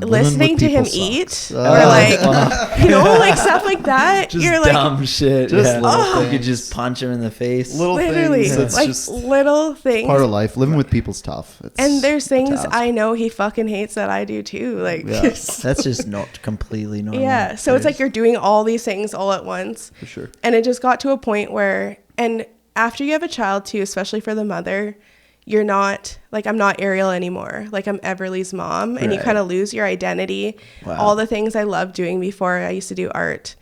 listening to him eat or like like stuff like that, just you're like dumb shit. Just you could just punch him in the face. Literally, things. like just little things. Part of life. Living with people's tough. And there's things I know he fucking hates that I do too. Like that's just not completely normal. Yeah, so it's like you're doing all these things all at once. For sure. And it just got to a point where, and after you have a child too, especially for the mother, you're not like, I'm not Ariel anymore. Like I'm Everly's mom, and you kind of lose your identity. Wow. All the things I loved doing before, I used to do art,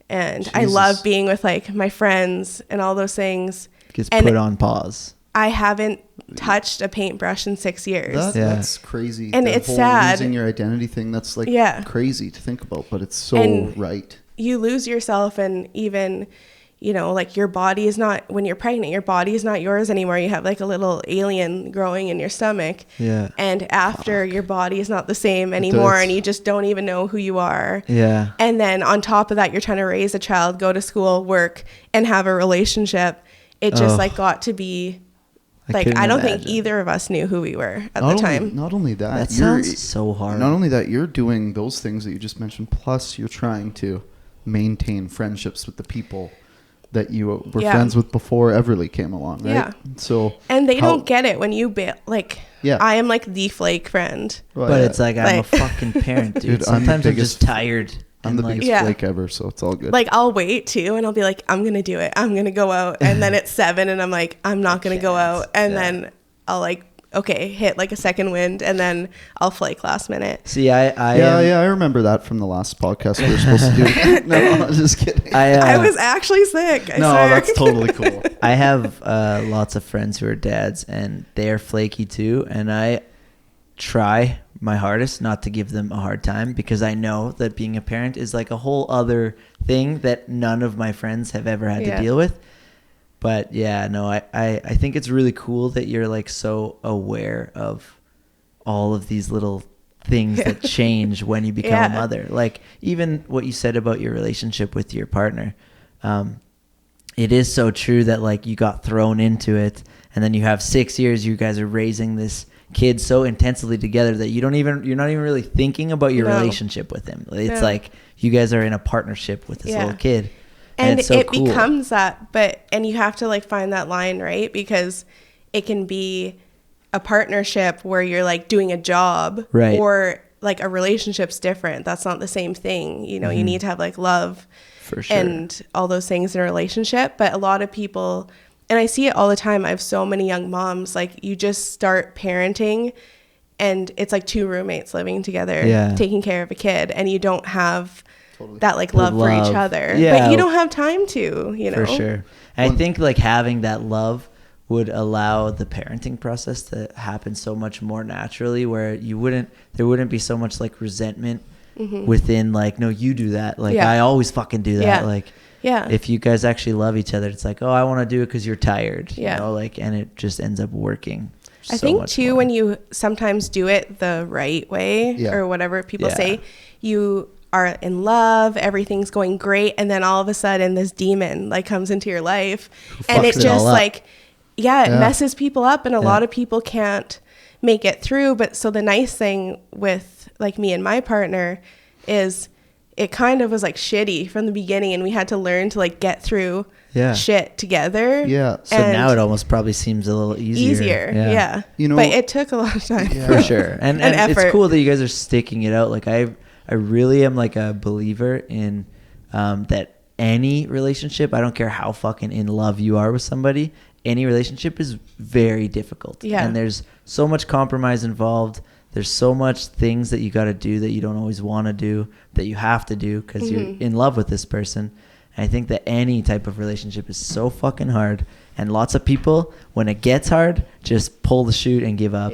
and I love being with like my friends and all those things. Gets put on pause. I haven't touched a paintbrush in 6 years. That's crazy. And it's sad. Losing your identity thing, that's like crazy to think about, but it's so right. You lose yourself, and even, you know, like your body is not, when you're pregnant, your body is not yours anymore. You have like a little alien growing in your stomach. Yeah. And after your body is not the same anymore, and you just don't even know who you are. Yeah. And then on top of that, you're trying to raise a child, go to school, work, and have a relationship. It just like got to be like, I don't think either of us knew who we were at the time. Not only that. That sounds so hard. Not only that, you're doing those things that you just mentioned, plus you're trying to maintain friendships with the people that you were friends with before Everly came along, right? Yeah. So, and they don't get it when you I am like the flake friend. Well, but it's like, I'm a fucking parent, dude. Sometimes I'm just tired. I'm the biggest flake ever, so it's all good. Like I'll wait too, and I'll be like, I'm gonna do it. I'm gonna go out, and then it's 7, and I'm like, I'm not gonna go out, and then I'll like, okay, hit like a second wind, and then I'll flake last minute. See, I remember that from the last podcast we were supposed to do. No, I'm just kidding. I was actually sick. I swear. That's totally cool. I have lots of friends who are dads, and they're flaky too. And I try my hardest not to give them a hard time, because I know that being a parent is like a whole other thing that none of my friends have ever had to deal with. But yeah, no, I think it's really cool that you're like so aware of all of these little things that change when you become a mother. Like even what you said about your relationship with your partner, it is so true that like you got thrown into it, and then you have 6 years, you guys are raising this kid so intensely together that you're not even really thinking about your relationship with him. It's like you guys are in a partnership with this little kid. And it's so it cool. becomes that, and you have to like find that line, right? Because it can be a partnership where you're like doing a job, right? Or like a relationship's different. That's not the same thing. You know, you need to have like love for sure and all those things in a relationship. But a lot of people, and I see it all the time, I have so many young moms, like you just start parenting and it's like two roommates living together, taking care of a kid, and you don't have that like love for each other. But you don't have time to, you know. For sure. And I think like having that love would allow the parenting process to happen so much more naturally, where there wouldn't be so much like resentment within like, no, you do that. Like I always fucking do that. Like, if you guys actually love each other, it's like, oh, I want to do it because you're tired, you know, like, and it just ends up working. I think too, when you sometimes do it the right way or whatever people say, you are in love, everything's going great, and then all of a sudden this demon like comes into your life and it just like it messes people up, and a lot of people can't make it through. But so the nice thing with like me and my partner is it kind of was like shitty from the beginning, and we had to learn to like get through shit together. So now it almost probably seems a little easier. You know, but it took a lot of time for sure. And effort. It's cool that you guys are sticking it out. Like I really am like a believer in that any relationship, I don't care how fucking in love you are with somebody, any relationship is very difficult. And there's so much compromise involved. There's so much things that you got to do that you don't always want to do, that you have to do because you're in love with this person. And I think that any type of relationship is so fucking hard. And lots of people, when it gets hard, just pull the chute and give up.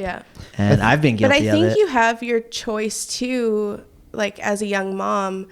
And I've been guilty of it. But I think you have your choice too, like as a young mom,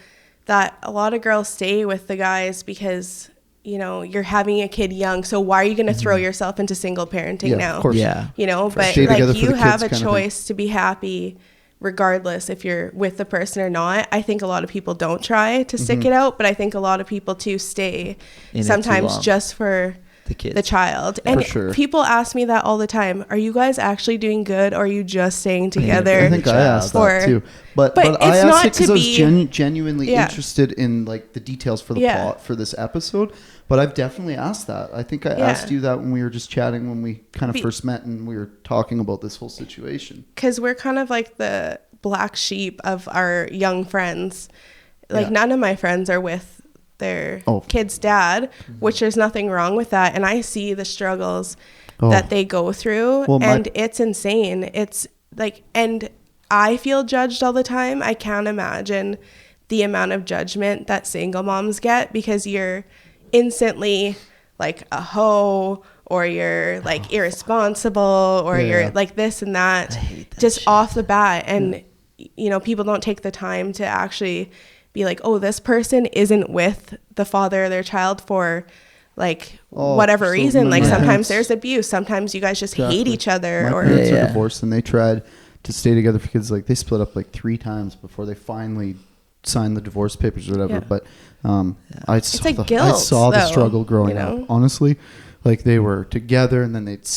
that a lot of girls stay with the guys because, you know, you're having a kid young. So why are you going to throw yourself into single parenting now? Of course. You know, but like you have a choice to be happy regardless if you're with the person or not. I think a lot of people don't try to stick it out, but I think a lot of people too stay sometimes just for the child. And people ask me that all the time. Are you guys actually doing good, or are you just staying together? I think I asked that too. But I asked it because I was genuinely interested in like the details for the plot for this episode. But I've definitely asked that. I think I asked you that when we were just chatting when we kind of first met and we were talking about this whole situation. Because we're kind of like the black sheep of our young friends. Like none of my friends are with their kid's dad, which there's nothing wrong with that. And I see the struggles that they go through, and it's insane. It's like, and I feel judged all the time. I can't imagine the amount of judgment that single moms get, because you're instantly like a hoe, or you're like irresponsible, or you're like this and that, just shit off the bat. And you know, people don't take the time to actually be like, oh, this person isn't with the father of their child for like whatever reason. Like sometimes there's abuse, sometimes you guys just hate each other. My parents are divorced, and they tried to stay together for kids. Like they split up like 3 times before they finally signed the divorce papers or whatever. But I saw the struggle growing up, honestly. Like they were together, and then they'd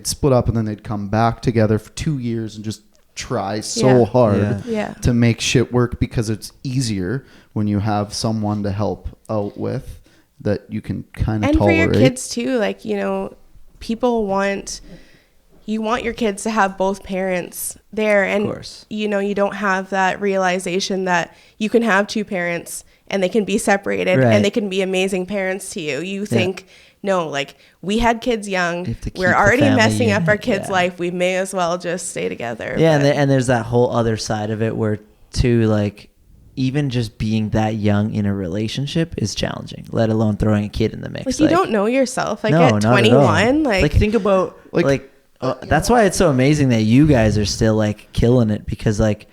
split up, and then they'd come back together for 2 years and just try so hard to make shit work, because it's easier when you have someone to help out with that you can kind of tolerate. And for your kids too, like, you know, people want your kids to have both parents there, and you know, you don't have that realization that you can have 2 parents and they can be separated and they can be amazing parents to you. You think, no, like we had kids young, we're already messing up our kids' life, we may as well just stay together. And there's that whole other side of it where too, like even just being that young in a relationship is challenging, let alone throwing a kid in the mix. Like you don't know yourself. Like at 21, like think about that's why it's so amazing that you guys are still like killing it, because like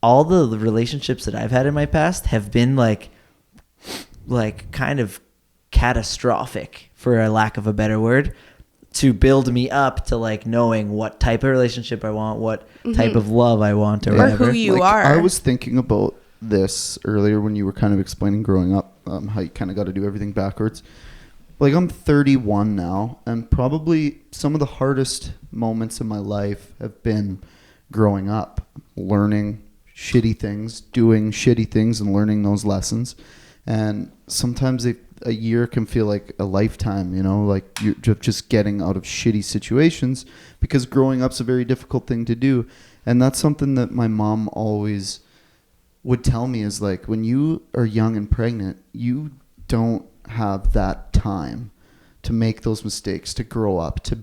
all the relationships that I've had in my past have been like kind of catastrophic, for a lack of a better word, to build me up to like knowing what type of relationship I want, what type of love I want, or whatever. Who you are. I was thinking about this earlier when you were kind of explaining growing up, how you kind of got to do everything backwards. Like I'm 31 now, and probably some of the hardest moments in my life have been growing up, learning shitty things, doing shitty things, and learning those lessons. And sometimes a year can feel like a lifetime, you know, like you're just getting out of shitty situations, because growing up's a very difficult thing to do. And that's something that my mom always would tell me, is like, when you are young and pregnant, you don't have that time to make those mistakes, to grow up, to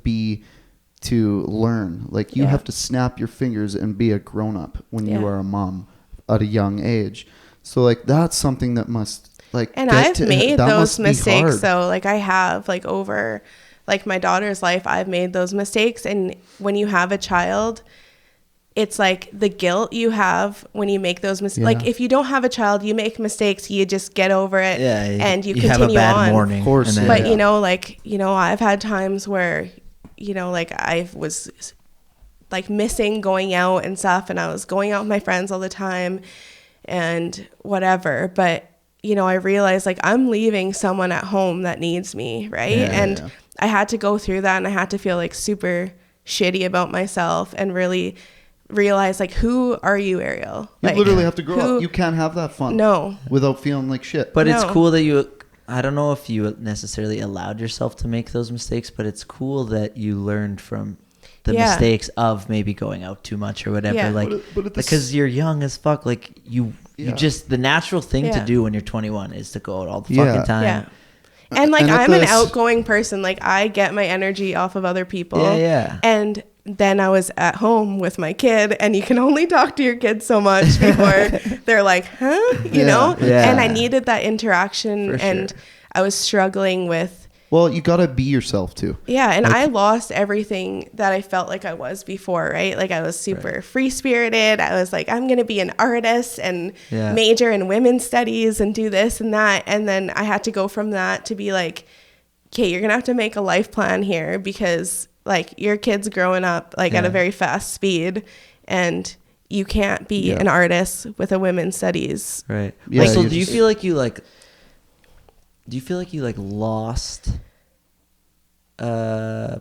learn. Like you have to snap your fingers and be a grown up when you are a mom at a young age. So like that's something that must like, and I've made those mistakes. So like I have, like over like my daughter's life, I've made those mistakes. And when you have a child, it's like the guilt you have when you make those mistakes. Like if you don't have a child, you make mistakes, you just get over it and you continue have a bad on. Morning, of course. Then, but you know, like, you know, I've had times where, you know, like I was like missing going out and stuff, and I was going out with my friends all the time and whatever. But, you know, I realized like I'm leaving someone at home that needs me. Right. I had to go through that, and I had to feel like super shitty about myself and really realize like, who are you, Ariel? You like, literally have to grow up. You can't have that fun without feeling like shit. But it's cool that I don't know if you necessarily allowed yourself to make those mistakes, but it's cool that you learned from the mistakes of maybe going out too much or whatever. Like, because you're young as fuck. Like you just, the natural thing to do when you're 21 is to go out all the fucking time. Yeah. And like, I'm an outgoing person. Like I get my energy off of other people. And then I was at home with my kid, and you can only talk to your kids so much before they're like, huh? You know? And I needed that interaction, and I was struggling with. Well, you got to be yourself too. Yeah. And like, I lost everything that I felt like I was before, right? Like I was super free spirited. I was like, I'm going to be an artist and major in women's studies and do this and that. And then I had to go from that to be like, okay, you're going to have to make a life plan here, because like your kid's growing up like at a very fast speed, and you can't be an artist with a women's studies. Right. Yeah. So do you feel like you lost the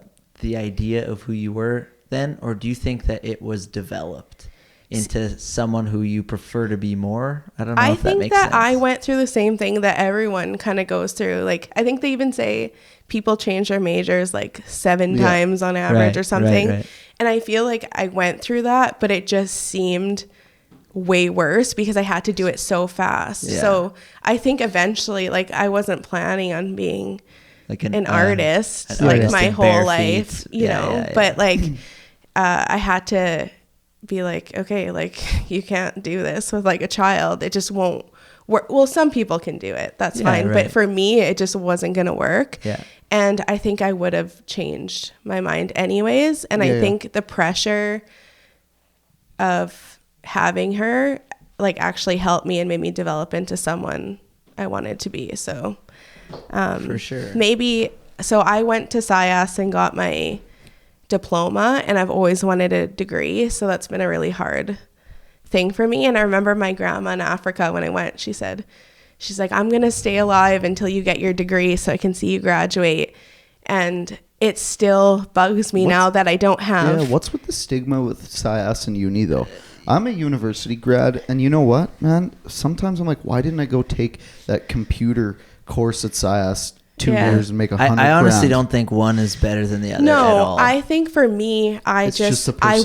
idea of who you were then, or do you think that it was developed into someone who you prefer to be more? I don't know if that makes sense. I think that I went through the same thing that everyone kind of goes through. Like I think they even say people change their majors like 7 times on average or something. Right. And I feel like I went through that, but it just seemed way worse because I had to do it so fast. So I think eventually, like I wasn't planning on being like an artist like my whole life, you know, but like I had to be like, okay, like you can't do this with like a child. It just won't work. Well, some people can do it. That's fine. But for me, it just wasn't going to work. And I think I would have changed my mind anyways. And I think the pressure of having her like actually helped me and made me develop into someone I wanted to be. So for sure. Maybe, so I went to SciAS and got my diploma, and I've always wanted a degree. So that's been a really hard thing for me. And I remember my grandma in Africa when I went, she's like, I'm going to stay alive until you get your degree so I can see you graduate. And it still bugs me now that I don't have. Yeah, what's with the stigma with SciAS and uni though? I'm a university grad, and you know what, man? Sometimes I'm like, why didn't I go take that computer course at SciAS 2 years and make $100,000? I honestly don't think one is better than the other at all. I think for me, I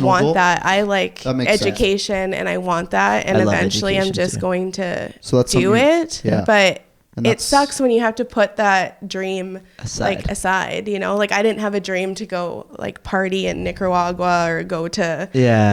want that. I like education and I want that. And eventually I'm just going to do it. But it sucks when you have to put that dream aside, you know, like I didn't have a dream to go like party in Nicaragua or go to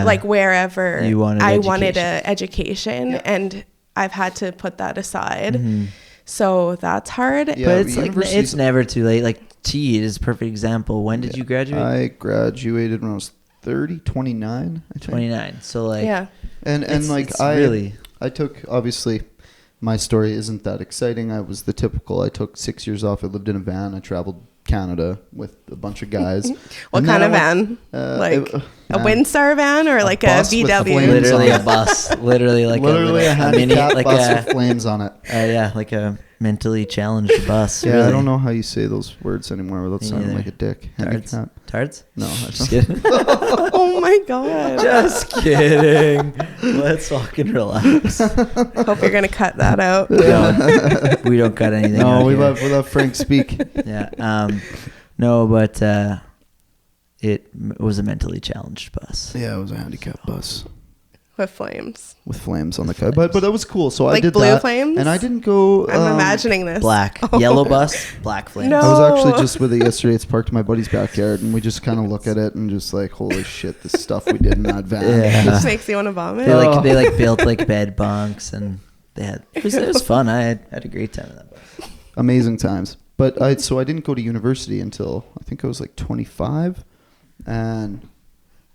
like wherever. I wanted an education. And I've had to put that aside. So that's hard. Yeah, but it's like, it's never too late. Like Teed is a perfect example. When did you graduate? I graduated when I was 29, I think. 29. So like, yeah. And like I took, obviously my story isn't that exciting. I was the typical, I took 6 years off. I lived in a van. I traveled Canada with a bunch of guys. What kind of van? Like a Windstar van or like a VW? Literally a bus. Literally like a handicap bus with flames on it. Yeah, like a mentally challenged bus. Yeah, really. I don't know how you say those words anymore without sounding like a dick. Tards? No, just kidding. Oh my god. Just kidding. Let's fucking relax. Hope you're gonna cut that out. No, we don't cut anything. No, we let Frank speak. Yeah. No, but it was a mentally challenged bus. Yeah, it was a handicap bus. With flames on the car, but that was cool. So like I did blue that, flames, and I didn't go. I'm imagining this black, yellow bus, black flames. No. I was actually just with it yesterday. It's parked in my buddy's backyard, and we just kind of look at it and just like, holy shit, this stuff we did in that van. It just makes you want to vomit. They built like bed bunks, and they had it was fun. I had a great time in that bus. Amazing times. But I didn't go to university until I think I was like 25,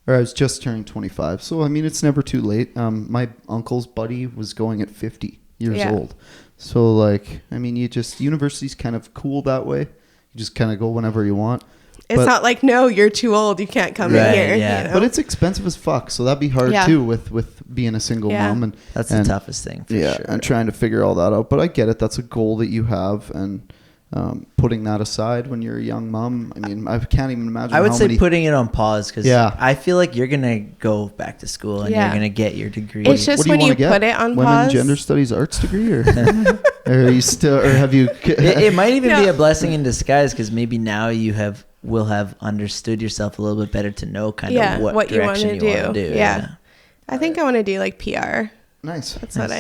or I was just turning 25. So, I mean, it's never too late. My uncle's buddy was going at 50 years old. So, like, I mean, university's kind of cool that way. You just kind of go whenever you want. It's not like, no, you're too old. You can't come in here. Yeah. You know? But it's expensive as fuck. So that'd be hard too with being a single mom. And that's the toughest thing for sure. And trying to figure all that out. But I get it. That's a goal that you have. And putting that aside when you're a young mom, I mean, I can't even imagine. I would say putting it on pause because I feel like you're gonna go back to school and you're gonna get your degree. It's just when you put it on Women pause. Gender Studies arts degree, or are you still, or have you? It might even be a blessing in disguise because maybe now you will have understood yourself a little bit better to know kind of what direction you want to do. Yeah, I think I want to do like PR. Nice. That's what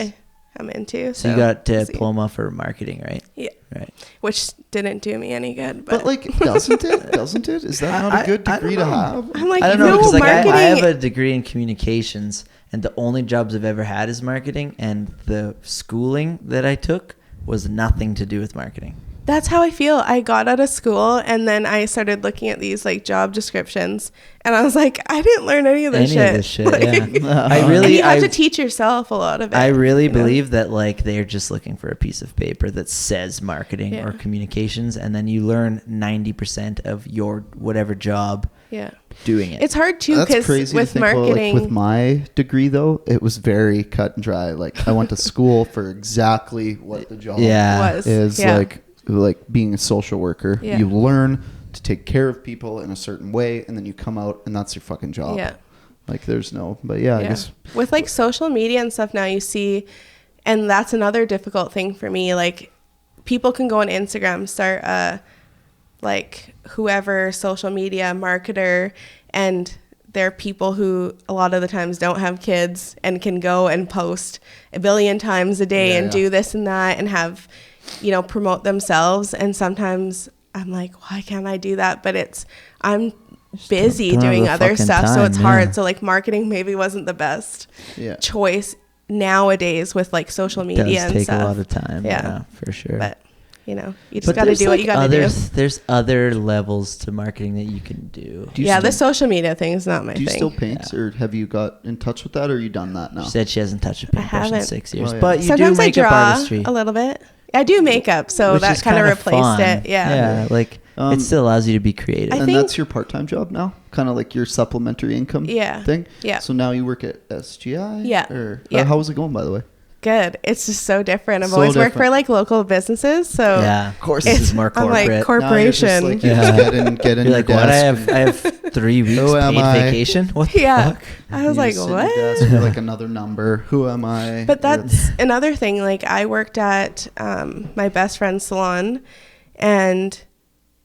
I'm into. So you got a diploma for marketing, right? Yeah. Right. Which didn't do me any good. But like, doesn't it? Doesn't it? Is that not a good degree to have? I'm like, I don't know, because like I have a degree in communications, and the only jobs I've ever had is marketing, and the schooling that I took was nothing to do with marketing. That's how I feel. I got out of school and then I started looking at these like job descriptions and I was like, I didn't learn any of this shit. Like, and you have to teach yourself a lot of it. I really believe that like they're just looking for a piece of paper that says marketing or communications, and then you learn 90% of your whatever job doing it. It's hard too because with marketing. Like, with my degree though, it was very cut and dry. Like I went to school for exactly what the job is like being a social worker. You learn to take care of people in a certain way, and then you come out and that's your fucking job. Like there's no, but I guess with like social media and stuff now you see, and that's another difficult thing for me. Like people can go on Instagram, start like whoever social media marketer, and they're people who a lot of the times don't have kids and can go and post a billion times a day and do this and that and have, promote themselves. And sometimes I'm like, why can't I do that? But I'm busy doing other stuff. So it's hard. So like marketing maybe wasn't the best choice nowadays with like social media and stuff. It does take a lot of time. Yeah, for sure. But you just got to do what you got to do. There's other levels to marketing that you can do. The social media thing is not my thing. Do you still paint, or have you got in touch with that, or are you done that now? She said she hasn't touched a paintbrush in 6 years. But you sometimes do makeup artistry a little bit. I do makeup, so which that kind of replaced fun. It. Yeah, like it still allows you to be creative. And that's your part-time job now, kind of like your supplementary income thing. Yeah. So now you work at SGI. Yeah. How was it going, by the way? Good. It's just so different. I've always worked for like local businesses, so of course this is more corporate. I'm like corporation. No, you just get in. You're like, what? I have 3 weeks paid vacation. What the fuck? I was like, what? You're like another number. Who am I? But that's another thing. Like I worked at my best friend's salon, and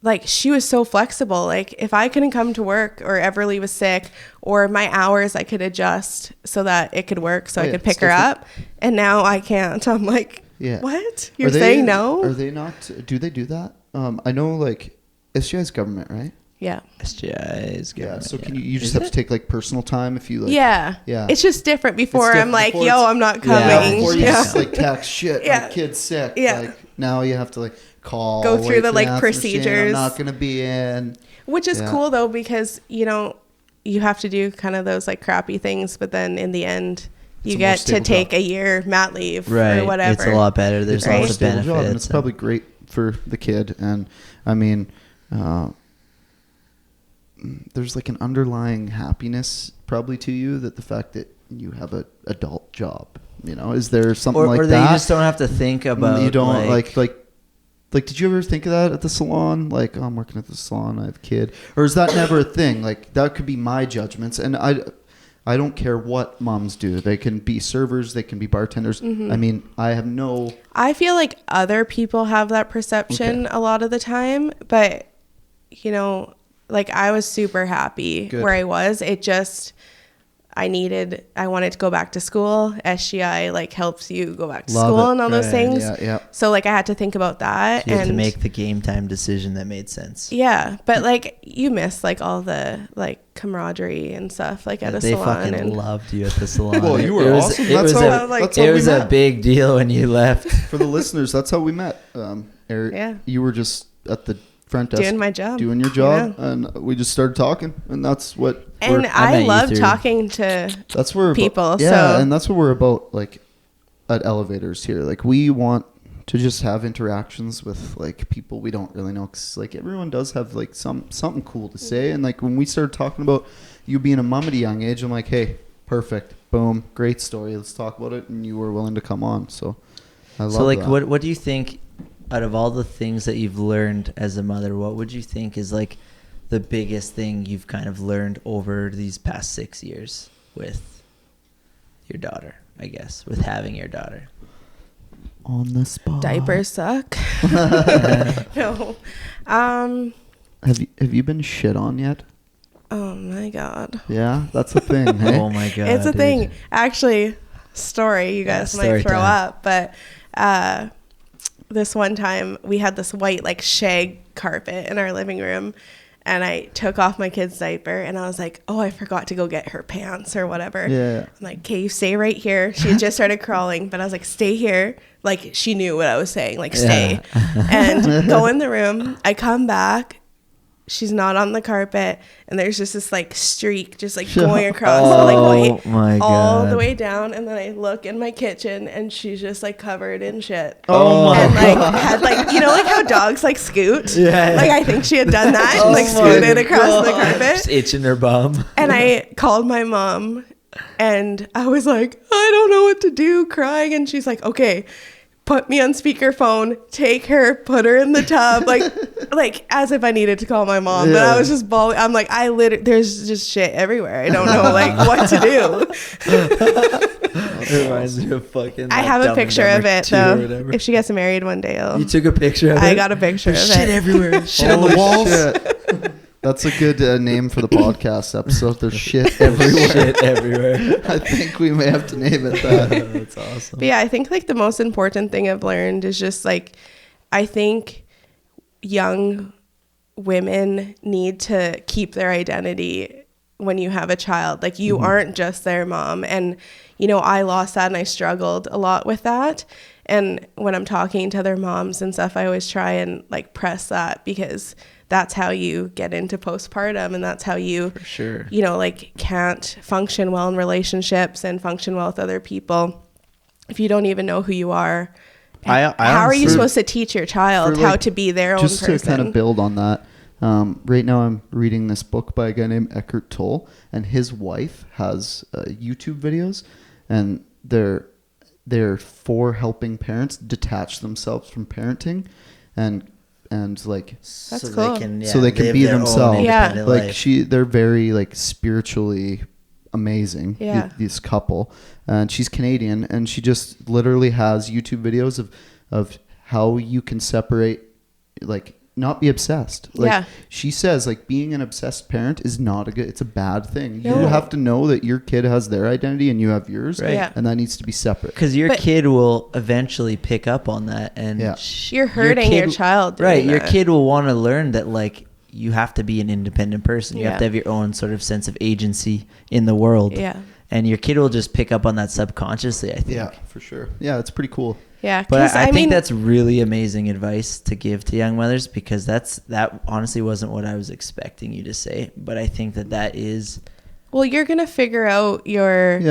like she was so flexible. Like if I couldn't come to work or Everly was sick or my hours, I could adjust so that it could work, so I could pick her up. And now I can't. I'm like, what? You're saying no? Are they not? Do they do that? I know like SGI's government, right? Yeah. SGI is good. Yeah. So can you just have to take like personal time if you like. Yeah. It's just different before I'm like, yo, I'm not coming. Yeah, before you just like text shit. Yeah. My kid's sick. Yeah. Like now you have to like call. Go through the like procedures. Machine, I'm not gonna be in. Which is cool though, because you have to do kind of those like crappy things, but then in the end you get to take a year mat leave or whatever. It's a lot better. There's lots of benefits. Job, and it's probably great for the kid. And I mean, there's like an underlying happiness probably to you that the fact that you have an adult job, is there something like that? Or that you just don't have to think about. You don't like, did you ever think of that at the salon? Like, oh, I'm working at the salon, I have a kid. Or is that never a thing? Like, that could be my judgments. And I don't care what moms do. They can be servers. They can be bartenders. Mm-hmm. I mean, I feel like other people have that perception a lot of the time. But, like I was super happy where I was. It just... I wanted to go back to school. SGI like helps you go back to school and all those things. Yeah. So like I had to think about that. You had to make the game time decision that made sense. Yeah. But like you miss like all the like camaraderie and stuff like at a salon. They fucking loved you at the salon. Well, you were awesome. It was a big deal when you left. For the listeners, that's how we met. Ariel, you were just at the front desk doing my job, doing your job, and we just started talking, and that's what. And I love talking to people. And that's what we're about, like at Elevators here. Like we want to just have interactions with like people we don't really know, 'cause like everyone does have like something cool to say. And like when we started talking about you being a mom at a young age, I'm like, hey, perfect, boom, great story. Let's talk about it. And you were willing to come on, so I love. So like, that. What do you think? Out of all the things that you've learned as a mother, what would you think is like the biggest thing you've kind of learned over these past 6 years with your daughter, I guess, with having your daughter? On the spot. Diapers suck. No. Have you been shit on yet? Oh my God. Yeah, that's a thing. Hey? Oh my God. It's a thing. Actually, story you guys might throw up, but this one time we had this white like shag carpet in our living room, and I took off my kid's diaper and I was like, oh, I forgot to go get her pants or whatever. I'm like, okay, you stay right here. She had just started crawling, but I was like, stay here. Like she knew what I was saying, like stay. And go in the room. I come back. She's not on the carpet, and there's just this like streak just like going across the like white all the way down, and then I look in my kitchen and she's just like covered in shit. And like had like like how dogs like scoot. Like I think she had done that and like scooted across the carpet. Just itching her bum. And I called my mom and I was like, I don't know what to do, crying, and she's like, okay, put me on speakerphone, take her, put her in the tub, like as if I needed to call my mom. But I was just bawling. I'm like, there's just shit everywhere. I don't know like what to do. It reminds me of fucking. I have a picture of it though. If she gets married one day, you took a picture of it? I got a picture of it. Shit everywhere. Shit on the walls. That's a good name for the podcast episode. There's shit everywhere. Shit everywhere. I think we may have to name it that. That's awesome. But yeah, I think like the most important thing I've learned is just like, I think young women need to keep their identity when you have a child. Like you aren't just their mom. And, I lost that and I struggled a lot with that. And when I'm talking to other moms and stuff, I always try and like press that, because that's how you get into postpartum, and that's how you, for sure, like can't function well in relationships and function well with other people if you don't even know who you are. How are you supposed to teach your child how to be their own person? Just to kind of build on that, right now I'm reading this book by a guy named Eckhart Tolle, and his wife has YouTube videos, and they're for helping parents detach themselves from parenting and like that's cool. They can be themselves. Like they're very like spiritually amazing. This couple, and she's Canadian, and she just literally has YouTube videos of how you can separate, like not be obsessed. Like she says, like being an obsessed parent is not it's a bad thing. You have to know that your kid has their identity and you have yours, and that needs to be separate. Because your kid will eventually pick up on that, and you're hurting your child. Right, your kid will want to learn that like you have to be an independent person. You have to have your own sort of sense of agency in the world. Yeah. And your kid will just pick up on that subconsciously, I think. Yeah, for sure. Yeah, it's pretty cool. Yeah, but I think that's really amazing advice to give to young mothers, because that honestly wasn't what I was expecting you to say. But I think that is... Well, you're going to figure out your,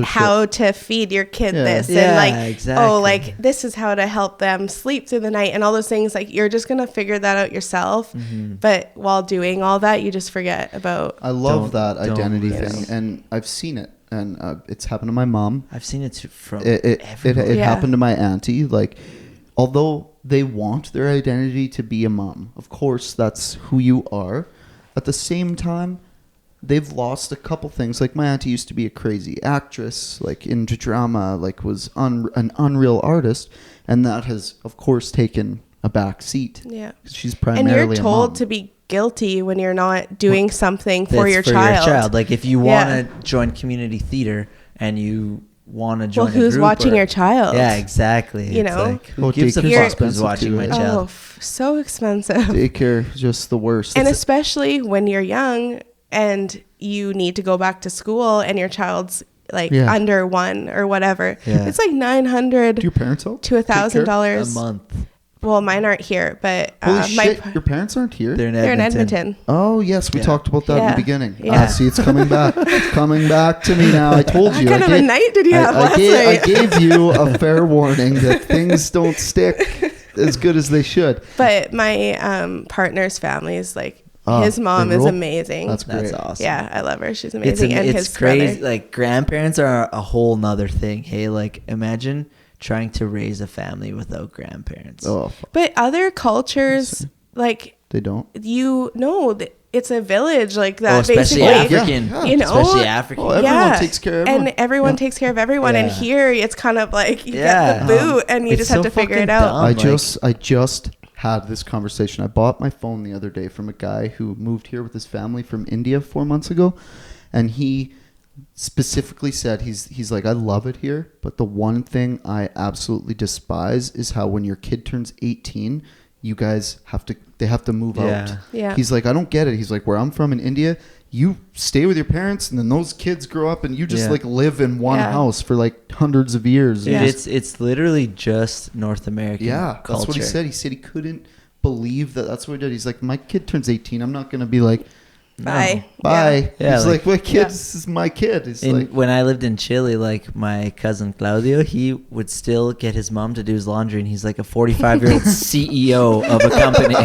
how to feed your kid this. And exactly. Oh, like, this is how to help them sleep through the night and all those things. Like, you're just going to figure that out yourself. Mm-hmm. But while doing all that, you just forget about... I love that identity thing. And I've seen it. And it's happened to my mom. I've seen it from it happened to my auntie. Like, although they want their identity to be a mom, of course, that's who you are. At the same time, they've lost a couple things. Like, my auntie used to be a crazy actress, like into drama, like was an unreal artist. And that has, of course, taken a back seat. Yeah. She's primarily and you're told to be guilty when you're not doing something for your child. Like, if you want to join community theater and you want to join who's watching your child? Yeah, exactly. You know, like, who gives a fuck who's watching my child? So expensive. Daycare is just the worst. And especially when you're young and you need to go back to school and your child's like under 1 or whatever. It's like $900 Do your parents help? to $1,000 a month. Well, mine aren't here, but holy shit, your parents aren't here? They're in Edmonton. Oh yes, we talked about that in the beginning. Yeah. See, it's coming back. It's coming back to me now. I told you. What kind of a night did you have last night? I gave you a fair warning that things don't stick as good as they should. But my partner's family is like, his mom is amazing. That's great. That's awesome. Yeah, I love her. She's amazing. And it's his crazy. brother. Like, grandparents are a whole nother thing. Hey, like, imagine trying to raise a family without grandparents. Oh, but other cultures, like, they don't. It's a village like that. Especially basically. African. You know, especially African. Oh, everyone takes care of everyone. And everyone takes care of everyone. Yeah. And here, it's kind of like you get the boot, and you just have to figure it out. I just had this conversation. I bought my phone the other day from a guy who moved here with his family from India 4 months ago, and he specifically said he's like, I love it here, but the one thing I absolutely despise is how when your kid turns 18, you guys have to move out. Yeah. He's like, I don't get it. He's like, where I'm from in India, you stay with your parents and then those kids grow up and you just like live in one house for like hundreds of years. Dude, it's literally just North American culture. That's what he said. He said he couldn't believe that's what he did. He's like, my kid turns 18. I'm not going to be like, Bye. Bye. Yeah, he's like my kid. This is my kid. When I lived in Chile, like, my cousin Claudio, he would still get his mom to do his laundry, and he's like a 45-year-old CEO of a company,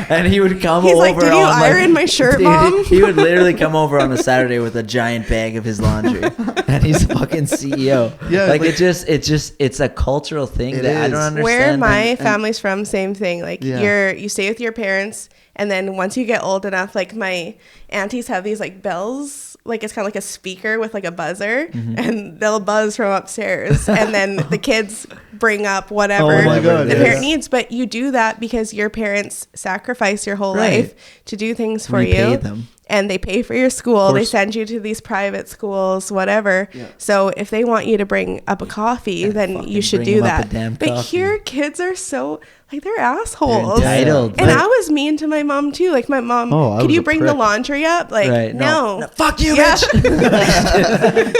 and he would come over. He's like, did you iron my shirt, Mom? He would literally come over on a Saturday with a giant bag of his laundry, and he's a fucking CEO. Yeah, like it's a cultural thing that I don't understand. Where my family's from, same thing. Like, you stay with your parents. And then once you get old enough, like, my aunties have these like bells, like it's kind of like a speaker with like a buzzer, and they'll buzz from upstairs, and then the kids bring up whatever the parent needs. But you do that because your parents sacrifice your whole life to do things for you. Pay them. And they pay for your school. They send you to these private schools, whatever. Yeah. So if they want you to bring up a coffee, then you should do that. But here, kids are so, like, they're assholes. They're entitled. And I was mean to my mom, too. Like, my mom, could you bring the laundry up? Like, no. Fuck you, bitch.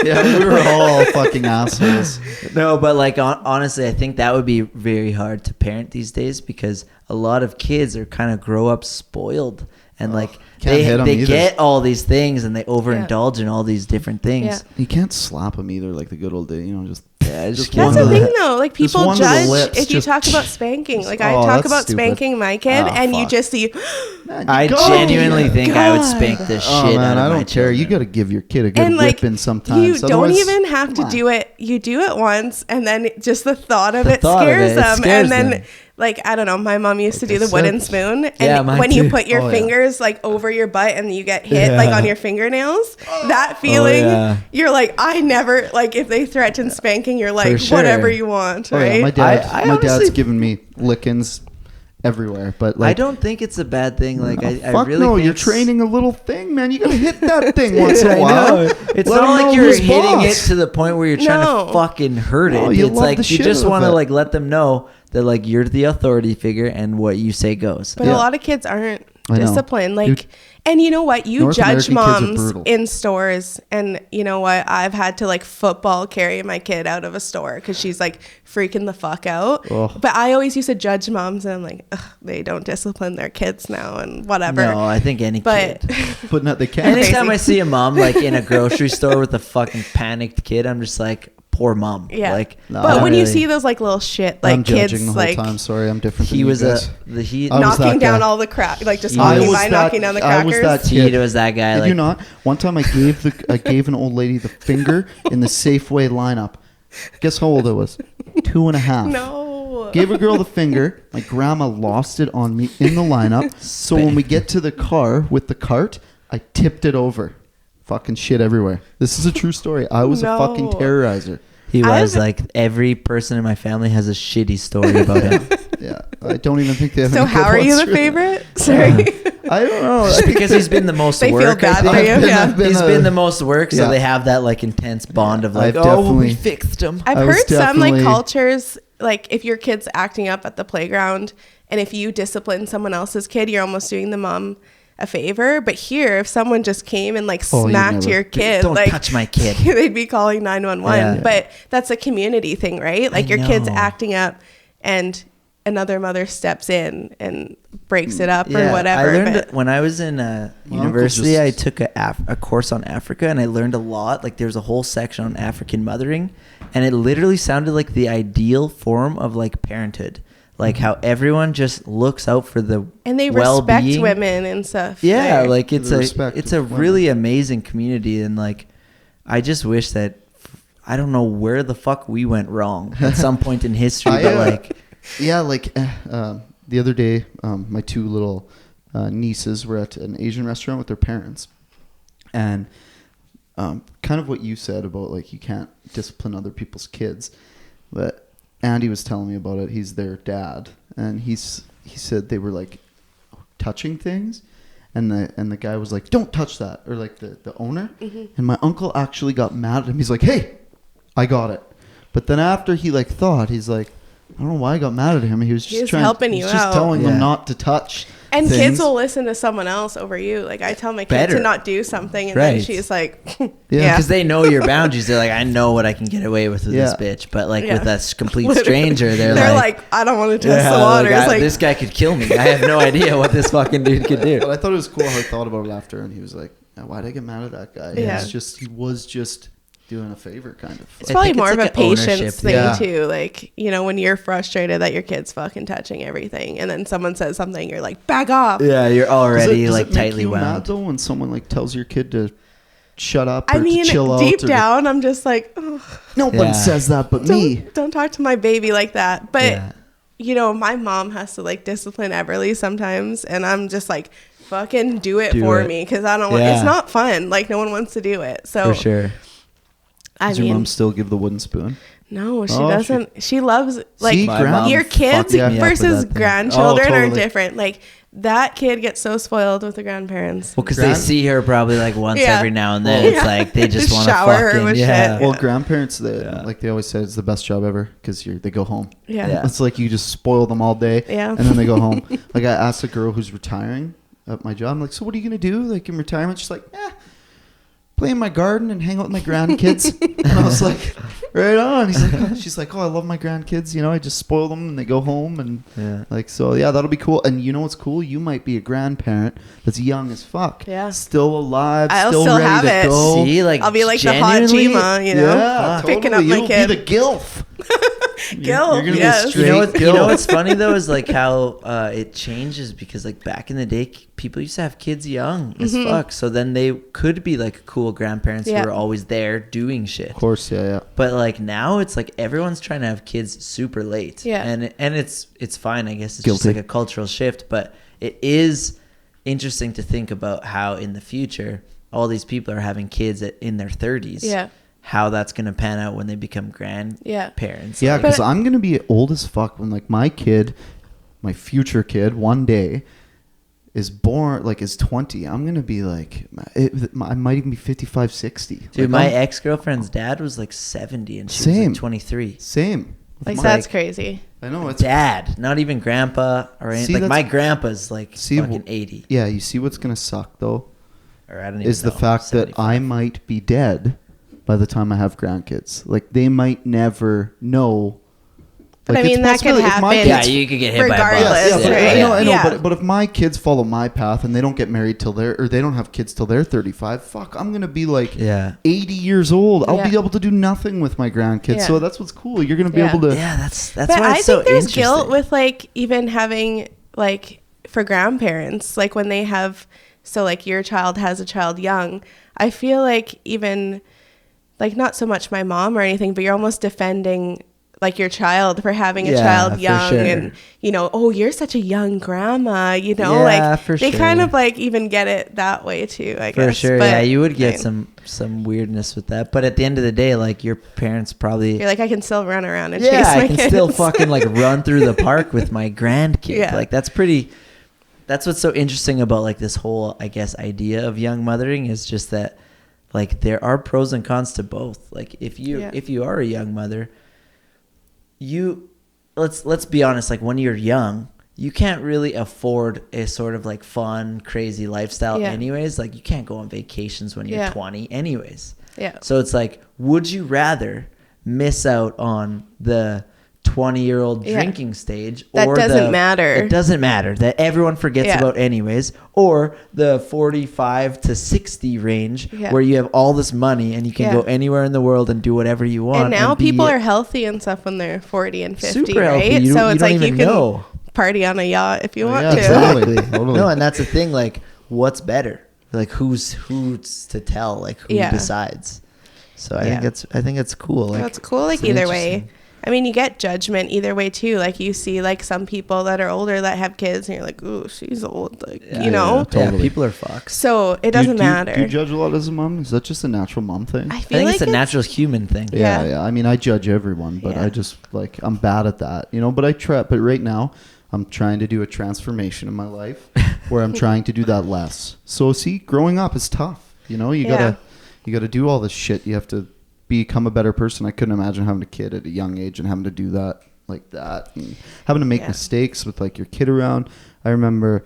Yeah, we were all fucking assholes. No, but, like, honestly, I think that would be very hard to parent these days, because a lot of kids are kind of grow up spoiled. And like they get all these things and they overindulge in all these different things. Yeah. You can't slap them either, like the good old day, just that's the thing though. Like, people judge if you talk about spanking. Like, I talk about spanking my kid, and you just see. I genuinely think I would spank the shit out of my I don't care. You got to give your kid a good whipping sometimes. You don't even have to do it. You do it once, and then just the thought of it scares them. And then, like, I don't know. My mom used to do the wooden spoon, and when you put your fingers like over your butt and you get hit like on your fingernails, that feeling, you're like, I never, like, if they threaten spanking, you're like, whatever you want, right? My dad's given me lickings everywhere, but like, I don't think it's a bad thing. Like, I really think you're training a little thing, man. You gotta hit that thing once in a while. It's not like you're hitting it to the point where you're trying to fucking hurt it. It's like you just want to like let them know that, like, you're the authority figure and what you say goes. But a lot of kids aren't discipline. Like, dude, and you know what? You North judge American moms in stores, and you know what? I've had to like football carry my kid out of a store because she's like freaking the fuck out. Oh. But I always used to judge moms, and I'm like, they don't discipline their kids now and whatever. No, I think any kid. But no, they can't. Anytime I see a mom like in a grocery store with a fucking panicked kid, I'm just like, poor mom. Yeah. Like, no, but when you see those like little shit, like I'm kids, judging the like whole time. Sorry, I'm different. He was knocking down all the crack, like just walking by, knocking down the crackers. I was that kid. Teed was that guy. Did you not? One time I gave an old lady the finger in the Safeway lineup. Guess how old I was? 2.5. No. Gave a girl the finger. My grandma lost it on me in the lineup. So when we get to the car with the cart, I tipped it over. Fucking shit everywhere. This is a true story. I was a fucking terrorizer. He was like, every person in my family has a shitty story about him. Yeah. I don't even think they have So how are you the favorite? Sorry. I don't know. Just because he's been the most they work. Feel bad for you. He's been the most work, so they have that like intense bond of like, we fixed him. I've heard some like cultures, like if your kid's acting up at the playground, and if you discipline someone else's kid, you're almost doing the mom a favor. But here, if someone just came and like smacked your kid, don't like, touch my kid, they'd be calling 911. But that's a community thing, right? Like your kid's acting up and another mother steps in and breaks it up or whatever. I learned when I was in university, I took a course on Africa, and I learned a lot. Like there's a whole section on African mothering, and it literally sounded like the ideal form of like parenthood. Like how everyone just looks out for the and they well-being. Respect women and stuff. Yeah, right? Like it's a really amazing community, and like I just wish that I don't know where the fuck we went wrong at some point in history, but like the other day, my two little nieces were at an Asian restaurant with their parents, and kind of what you said about like you can't discipline other people's kids, but Andy was telling me about it. He's their dad, and he said they were like touching things, and the guy was like, "Don't touch that," or like the owner. Mm-hmm. And my uncle actually got mad at him. He's like, "Hey, I got it." But then after he like thought, he's like, "I don't know why I got mad at him. He was just helping you out. Just telling them not to touch." And things. Kids will listen to someone else over you. Like I tell my kid to not do something, and then she's like, because they know your boundaries. They're like, I know what I can get away with this bitch. But like with a complete stranger, they're like, I don't want to test the waters. Like, this guy could kill me. I have no idea what this fucking dude could do. But I thought it was cool how he thought about it after, and he was like, why did I get mad at that guy? Yeah. He was just doing a favor, kind of. It's probably more of a patience thing too. Like, you know, when you're frustrated that your kid's fucking touching everything, and then someone says something, you're like, back off. Yeah, you're already does it tightly wound. Mad though when someone like tells your kid to shut up? Or to chill deep down, I'm just like, no one says that, but me. Don't talk to my baby like that. But you know, my mom has to like discipline Everly sometimes, and I'm just like, fucking do it for me, because I don't want. It's not fun. Like no one wants to do it. So for sure. Does your mom still give the wooden spoon? No, she doesn't. She loves like your kids versus grandchildren are different. Like that kid gets so spoiled with the grandparents. Well, because they see her probably like once every now and then. It's like they just want to shower her with shit. Well, grandparents, like they always say, it's the best job ever because they go home. Yeah. It's like you just spoil them all day, and then they go home. Like I asked a girl who's retiring at my job, I'm like, so what are you gonna do like in retirement? She's like, play in my garden and hang out with my grandkids. And I was like, right on. She's like, I love my grandkids. You know, I just spoil them and they go home. And like, so yeah, that'll be cool. And you know what's cool? You might be a grandparent that's young as fuck. Yeah. Still alive. I'll still ready have to it. go. See, like, I'll be like the hot Gima, you know? Yeah, picking up my kid. You'll be the GILF. GILF, yes. You know what's funny though is like how it changes, because like back in the day, people used to have kids young as fuck, so then they could be like cool grandparents who are always there doing shit. Of course, yeah. But like now it's like everyone's trying to have kids super late. Yeah. And it's fine, I guess. It's just like a cultural shift, but it is interesting to think about how in the future all these people are having kids in their 30s. Yeah. How that's going to pan out when they become grandparents. Yeah, because I'm going to be old as fuck when like my my future kid one day is born, like is 20. I'm going to be like, I might even be 55, 60. Dude, like, my ex-girlfriend's dad was like 70 and she was like 23. Same. Like that's crazy. I know it's dad, not even grandpa or anything. Like my grandpa's like fucking 80. Yeah, you see what's gonna suck though, or I don't even is know, the fact 75. That I might be dead by the time I have grandkids. Like they might never know. But like, I mean, that could happen. Yeah, you could get hit regardless, by a bus. Yeah, right? I know. But if my kids follow my path and they don't get married till they don't have kids till they're 35, fuck, I'm gonna be like 80 years old. I'll be able to do nothing with my grandkids. So that's what's cool. You're gonna be able to. Yeah, that's but why it's so interesting. I think there's guilt with like even having like for grandparents, like when they have, so like your child has a child young. I feel like even like not so much my mom or anything, but you're almost defending like your child for having a child young and, you know, oh, you're such a young grandma, you know, like they kind of like even get it that way too, I guess. For sure. But, yeah, you would get some weirdness with that. But at the end of the day, like your parents probably. You're like, I can still run around and chase my kids. I can still fucking like run through the park with my grandkid. Yeah. Like that's what's so interesting about like this whole, I guess, idea of young mothering is just that like there are pros and cons to both. Like if you are a young mother, let's be honest, like when you're young, you can't really afford a sort of like fun, crazy lifestyle anyways. Like you can't go on vacations when you're 20 anyways. Yeah. So it's like, would you rather miss out on the 20-year-old drinking stage that or doesn't matter. It doesn't matter that everyone forgets about anyways, or the 45 to 60 range where you have all this money and you can go anywhere in the world and do whatever you want. And now people are healthy and stuff when they're 40 and 50, super right? Healthy. So it's like you can know. Party on a yacht if you want to. Exactly. Totally. No, and that's the thing, like what's better? Like who's to tell, like who decides. So I think it's cool. Like that's cool, like either way. I mean, you get judgment either way too. Like you see, like some people that are older that have kids, and you're like, "Ooh, she's old." Like you know, totally. People are fucked. So it doesn't matter. Do you judge a lot as a mom? Is that just a natural mom thing? I think like it's a natural human thing. Yeah. I mean, I judge everyone, but I just like I'm bad at that, you know. But I try. But right now, I'm trying to do a transformation in my life where I'm trying to do that less. So see, growing up is tough. You know, you gotta do all this shit. You have to become a better person. I couldn't imagine having a kid at a young age and having to do that like that and having to make mistakes with like your kid around. I remember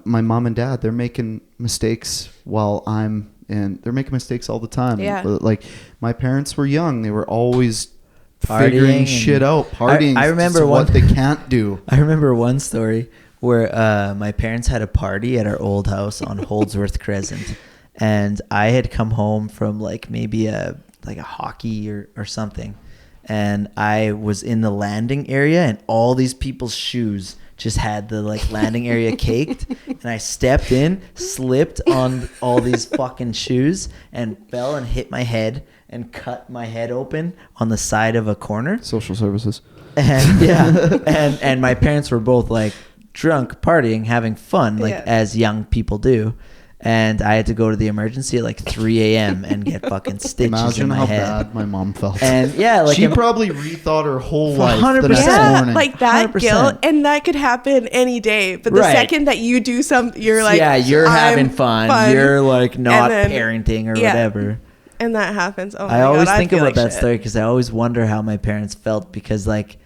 my mom and dad, they're making mistakes they're making mistakes all the time. Like my parents were young. They were always figuring shit out, partying. I remember what they can't do. I remember one story where my parents had a party at our old house on Holdsworth Crescent, and I had come home from like maybe a hockey or something, and I was in the landing area and all these people's shoes just had the like landing area caked, and I stepped in, slipped on all these fucking shoes and fell and hit my head and cut my head open on the side of a corner. Social services. And and my parents were both like drunk, partying, having fun, like as young people do. And I had to go to the emergency at like 3 a.m. and get fucking stitches in my head. Imagine how bad my mom felt. And like she probably rethought her whole life 100%. the next morning. Like that 100%. Guilt, and that could happen any day. But the second that you do something, you're like, you're having fun. You're like not parenting or whatever. And that happens. Oh my God, I always think about that story because I always wonder how my parents felt, because like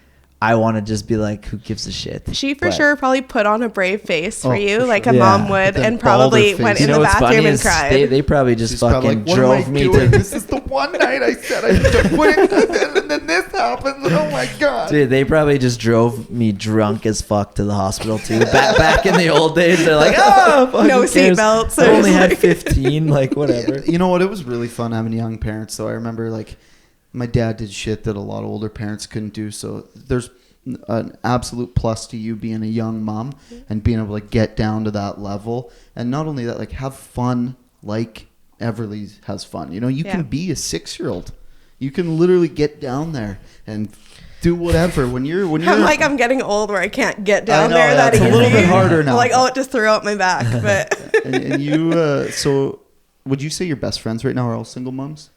I want to just be like, who gives a shit? She for sure probably put on a brave face for you, like a mom would, and probably went in the bathroom and cried. They probably just fucking drove me to. This is the one night I said I should quit, and then this happens. Oh my God. Dude, they probably just drove me drunk as fuck to the hospital too. Back in the old days, they're like, oh, no seatbelts. I only had 15, like whatever. You know what? It was really fun having young parents. So I remember like, my dad did shit that a lot of older parents couldn't do. So there's an absolute plus to you being a young mom and being able to get down to that level. And not only that, like have fun like Everly has fun. You know, you can be a 6-year-old. You can literally get down there and do whatever. When you're I'm getting old where I can't get down there that easy. It's a little bit harder now. I'm like, it just threw out my back. But and you, so would you say your best friends right now are all single moms?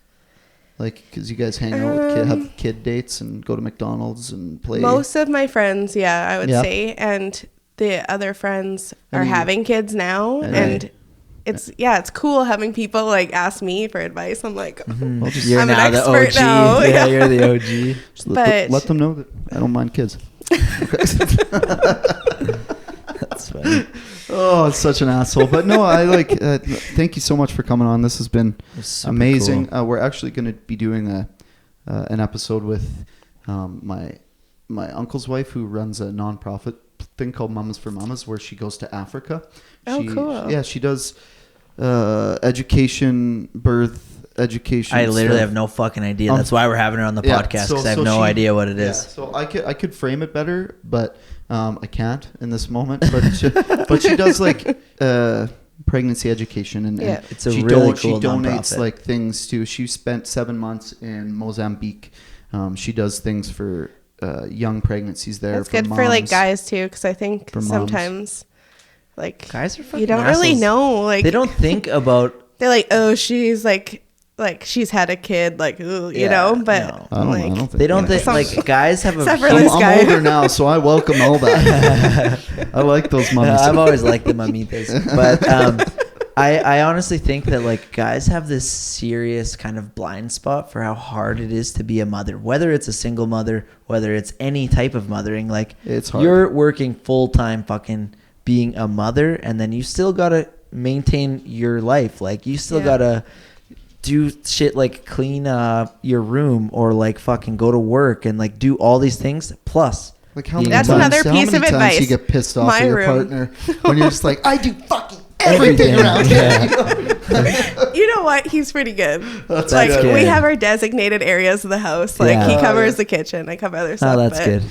Like, because you guys hang out with have kid dates and go to McDonald's and play. Most of my friends, I would say. And the other friends are having kids now. And it's cool having people like ask me for advice. I'm like, you're I'm now an expert the OG. now. Yeah, you're the OG. Let them know that I don't mind kids. That's funny. Oh, it's such an asshole. But no, I like. Thank you so much for coming on. This has been amazing. Cool. We're actually going to be doing an episode with my uncle's wife, who runs a nonprofit thing called Mamas for Mamas, where she goes to Africa. Cool. Yeah, she does education, birth education. I literally stuff. have no fucking idea. That's why we're having her on the podcast, because I have no idea what it is. So I could frame it better, but I can't in this moment. But she does like pregnancy education, and it's a really cool she donates nonprofit. like things to. She spent 7 months in Mozambique. She does things for young pregnancies there. That's good for like guys too, because I think sometimes like guys are fucking you don't assholes. really know, like they don't think about. They're like, oh, she's like she's had a kid, like, ooh, you know, but no. I don't think They don't think like guys have a. Except for this guy. I'm older now, so I welcome all that. I like those mummies. I've always liked the mamitas, but I honestly think that like guys have this serious kind of blind spot for how hard it is to be a mother, whether it's a single mother, whether it's any type of mothering. Like it's hard. You're working full time, fucking being a mother, and then you still gotta maintain your life. Like you still gotta do shit like clean your room, or like fucking go to work and like do all these things. Plus, like how many that's times, another piece of advice. You get pissed off My at your room. partner when you're just like, I do fucking everything around here. You know what? He's pretty good. That's like good. we have our designated areas of the house. Like he covers the kitchen, I cover other stuff. Oh, that's good.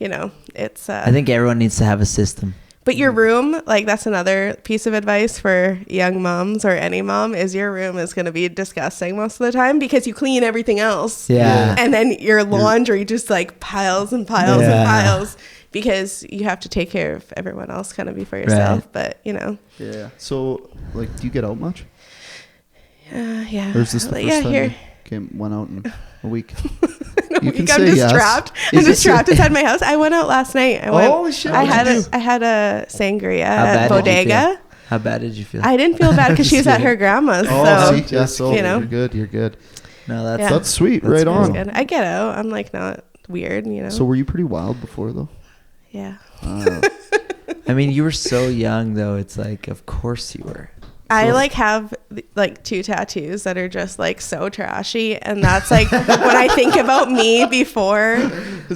You know, it's. I think everyone needs to have a system. But your room, like that's another piece of advice for young moms or any mom, is your room is going to be disgusting most of the time because you clean everything else. Yeah. And then your laundry just like piles and piles and piles because you have to take care of everyone else kind of before yourself. Right. But, you know. Yeah. So, like, do you get out much? Yeah. Or is this the first time you went out in a week? You can I'm say just yes. trapped. I'm just trapped inside my house. I went out last night. Holy shit. I had a sangria at bad did you Bodega. feel? How bad did you feel? I didn't feel bad because she was at her grandma's. So you know. you're good. No, That's sweet. That's right cool. on. Good. I get out. I'm like not weird, you know. So were you pretty wild before though? Yeah. I mean, you were so young though. It's like, of course you were. I like have like 2 tattoos that are just like so trashy, and that's like when I think about me before,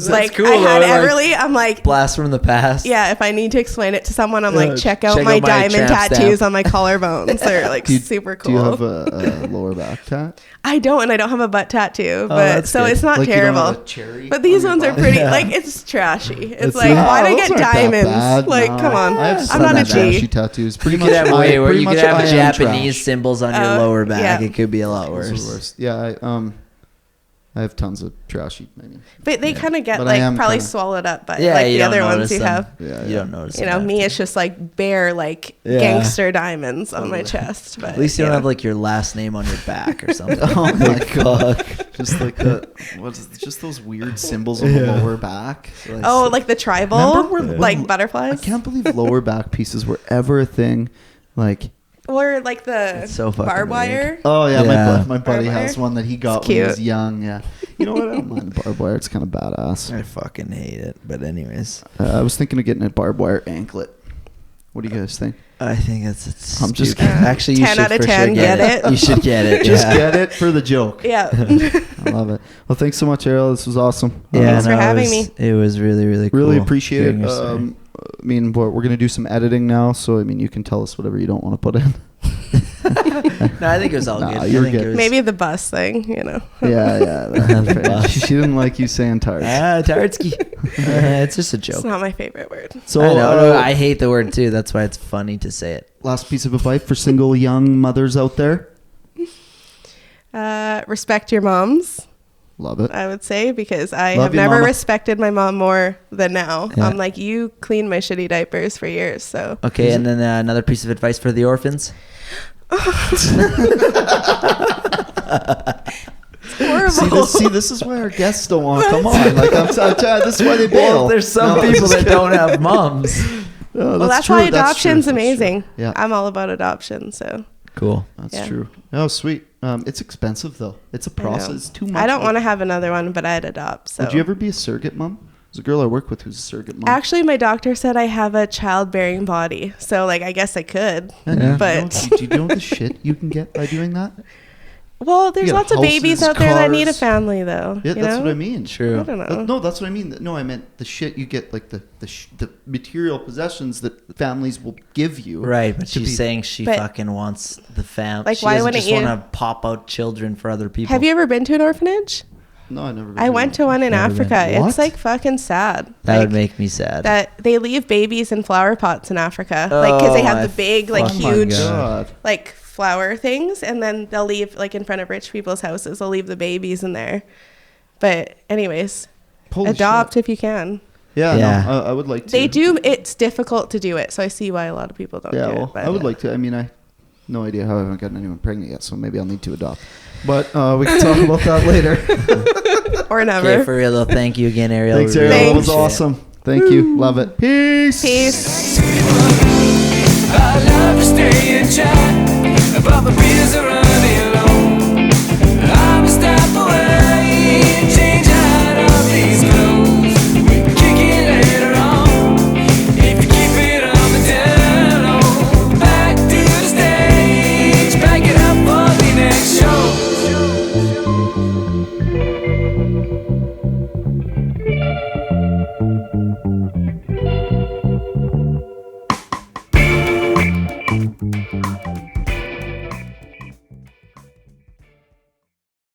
like cool, I had though, like, Everly. I'm like, blast from the past. yeah. If I need to explain it to someone, I'm like, check out check my out my diamond tramp tattoos stamp. on my collarbones. They're like super cool. Do you have a lower back tat? I don't, and I don't have a butt tattoo, but that's so good. it's not Like you don't have terrible. a cherry But these on ones your are butt? pretty. Like it's trashy. It's like not- why'd I those get aren't that diamonds? bad. Like No. come on, I have I'm some not a trashy G. tattoos. Pretty You much. could have I where you pretty could much have I am Japanese trash. symbols on your lower back. yeah. It could be a lot Those are worse. the worst. Yeah, I have tons of trashy. But they kind of get But I like am probably kinda- swallowed up by Yeah, like you the don't other ones notice you them. have. Yeah, You don't notice. You know, them me, after. it's just like bare like Yeah. gangster diamonds on my chest. But At least you don't know. have like your last name on your back or something. Oh my god! Fuck. Just like just those weird symbols on the lower back. Oh, like the tribal, Remember like I butterflies, can't believe lower back pieces were ever a thing. Like, or like the It's so fucking barbed wire. weird. oh yeah, Yeah. my buddy Barbed has wire? one that he got It's when he was cute. young. Yeah, you know what? I don't mind barbed wire. It's kind of badass. I fucking hate it. But anyways, I was thinking of getting a barbed wire anklet. What do you guys think? I think it's I'm just stupid. kidding. Actually, you 10 should out of for 10, sure get it. You should get it. Just yeah. get it for the joke. Yeah. I love it. Well, thanks so much, Ariel. This was awesome. Yeah, Thanks for no, having it was, me. It was really, really cool. Really appreciate hearing it. your story. I mean, we're going to do some editing now, so I mean, you can tell us whatever you don't want to put in. No, I think it was all Nah, good. you're I think good. It was, Maybe the bus thing, you know. Yeah. That's fair. She didn't like you saying tarts. Tartsky. It's just a It's joke. not my favorite word. So, I know. I hate the word too. That's why it's funny to say it. last piece of advice for single young mothers out there. Respect your moms, Love it. I would say, because I Love have you, never Mama. respected my mom more than now. Yeah. I'm like, you cleaned my shitty diapers for years, so. Okay, and then another piece of advice for the orphans. Horrible. See, this is why our guests don't want to come on. Like, I'm trying. This is why they bail. Well, there's some No, I'm people just that don't have moms. No, Well, that's true. why That's true. adoption's That's true. amazing. Yeah. I'm all about adoption, so. Cool. That's Yeah. true. Oh, sweet. It's expensive though. It's a I know. process. It's too much. I don't want to have another one, but I'd adopt. So. Would you ever be a surrogate mom? There's a girl I work with who's a surrogate mom. Actually, my doctor said I have a childbearing body, so like I guess I could. And But do you know the shit you can get by doing that? well, there's lots of babies out there that need a family, though. Yeah, that's what I mean. True. I don't know. No, that's what I mean. No, I meant the shit you get, like the material possessions that families will give you. Right, but she's saying she But- fucking wants the fam. Like, she why doesn't wouldn't just you- want to pop out children for other people. Have you ever been to an orphanage? No, I never. I went to one in Never been. Africa. What? It's like fucking sad. That like, would make me sad. that they leave babies in flower pots in Africa, like because they Oh, have my the big, like fucking huge, God. like flower things, and then they'll leave like in front of rich people's houses. They'll leave the babies in there. But anyways, Holy adopt shit. if you can. Yeah, Yeah. No, I would like to. They do. It's difficult to do it, so I see why a lot of people don't Yeah, do well, it. But I would like to. I mean, I no idea how I haven't gotten anyone pregnant yet, so maybe I'll need to adopt. But we can talk about that later. or never. Okay, for real though, thank you again, Ariel. Thanks, We Ariel. really That was appreciate it. awesome. Thank you. Love it. Peace. Peace. I love to stay and chat about the beers around.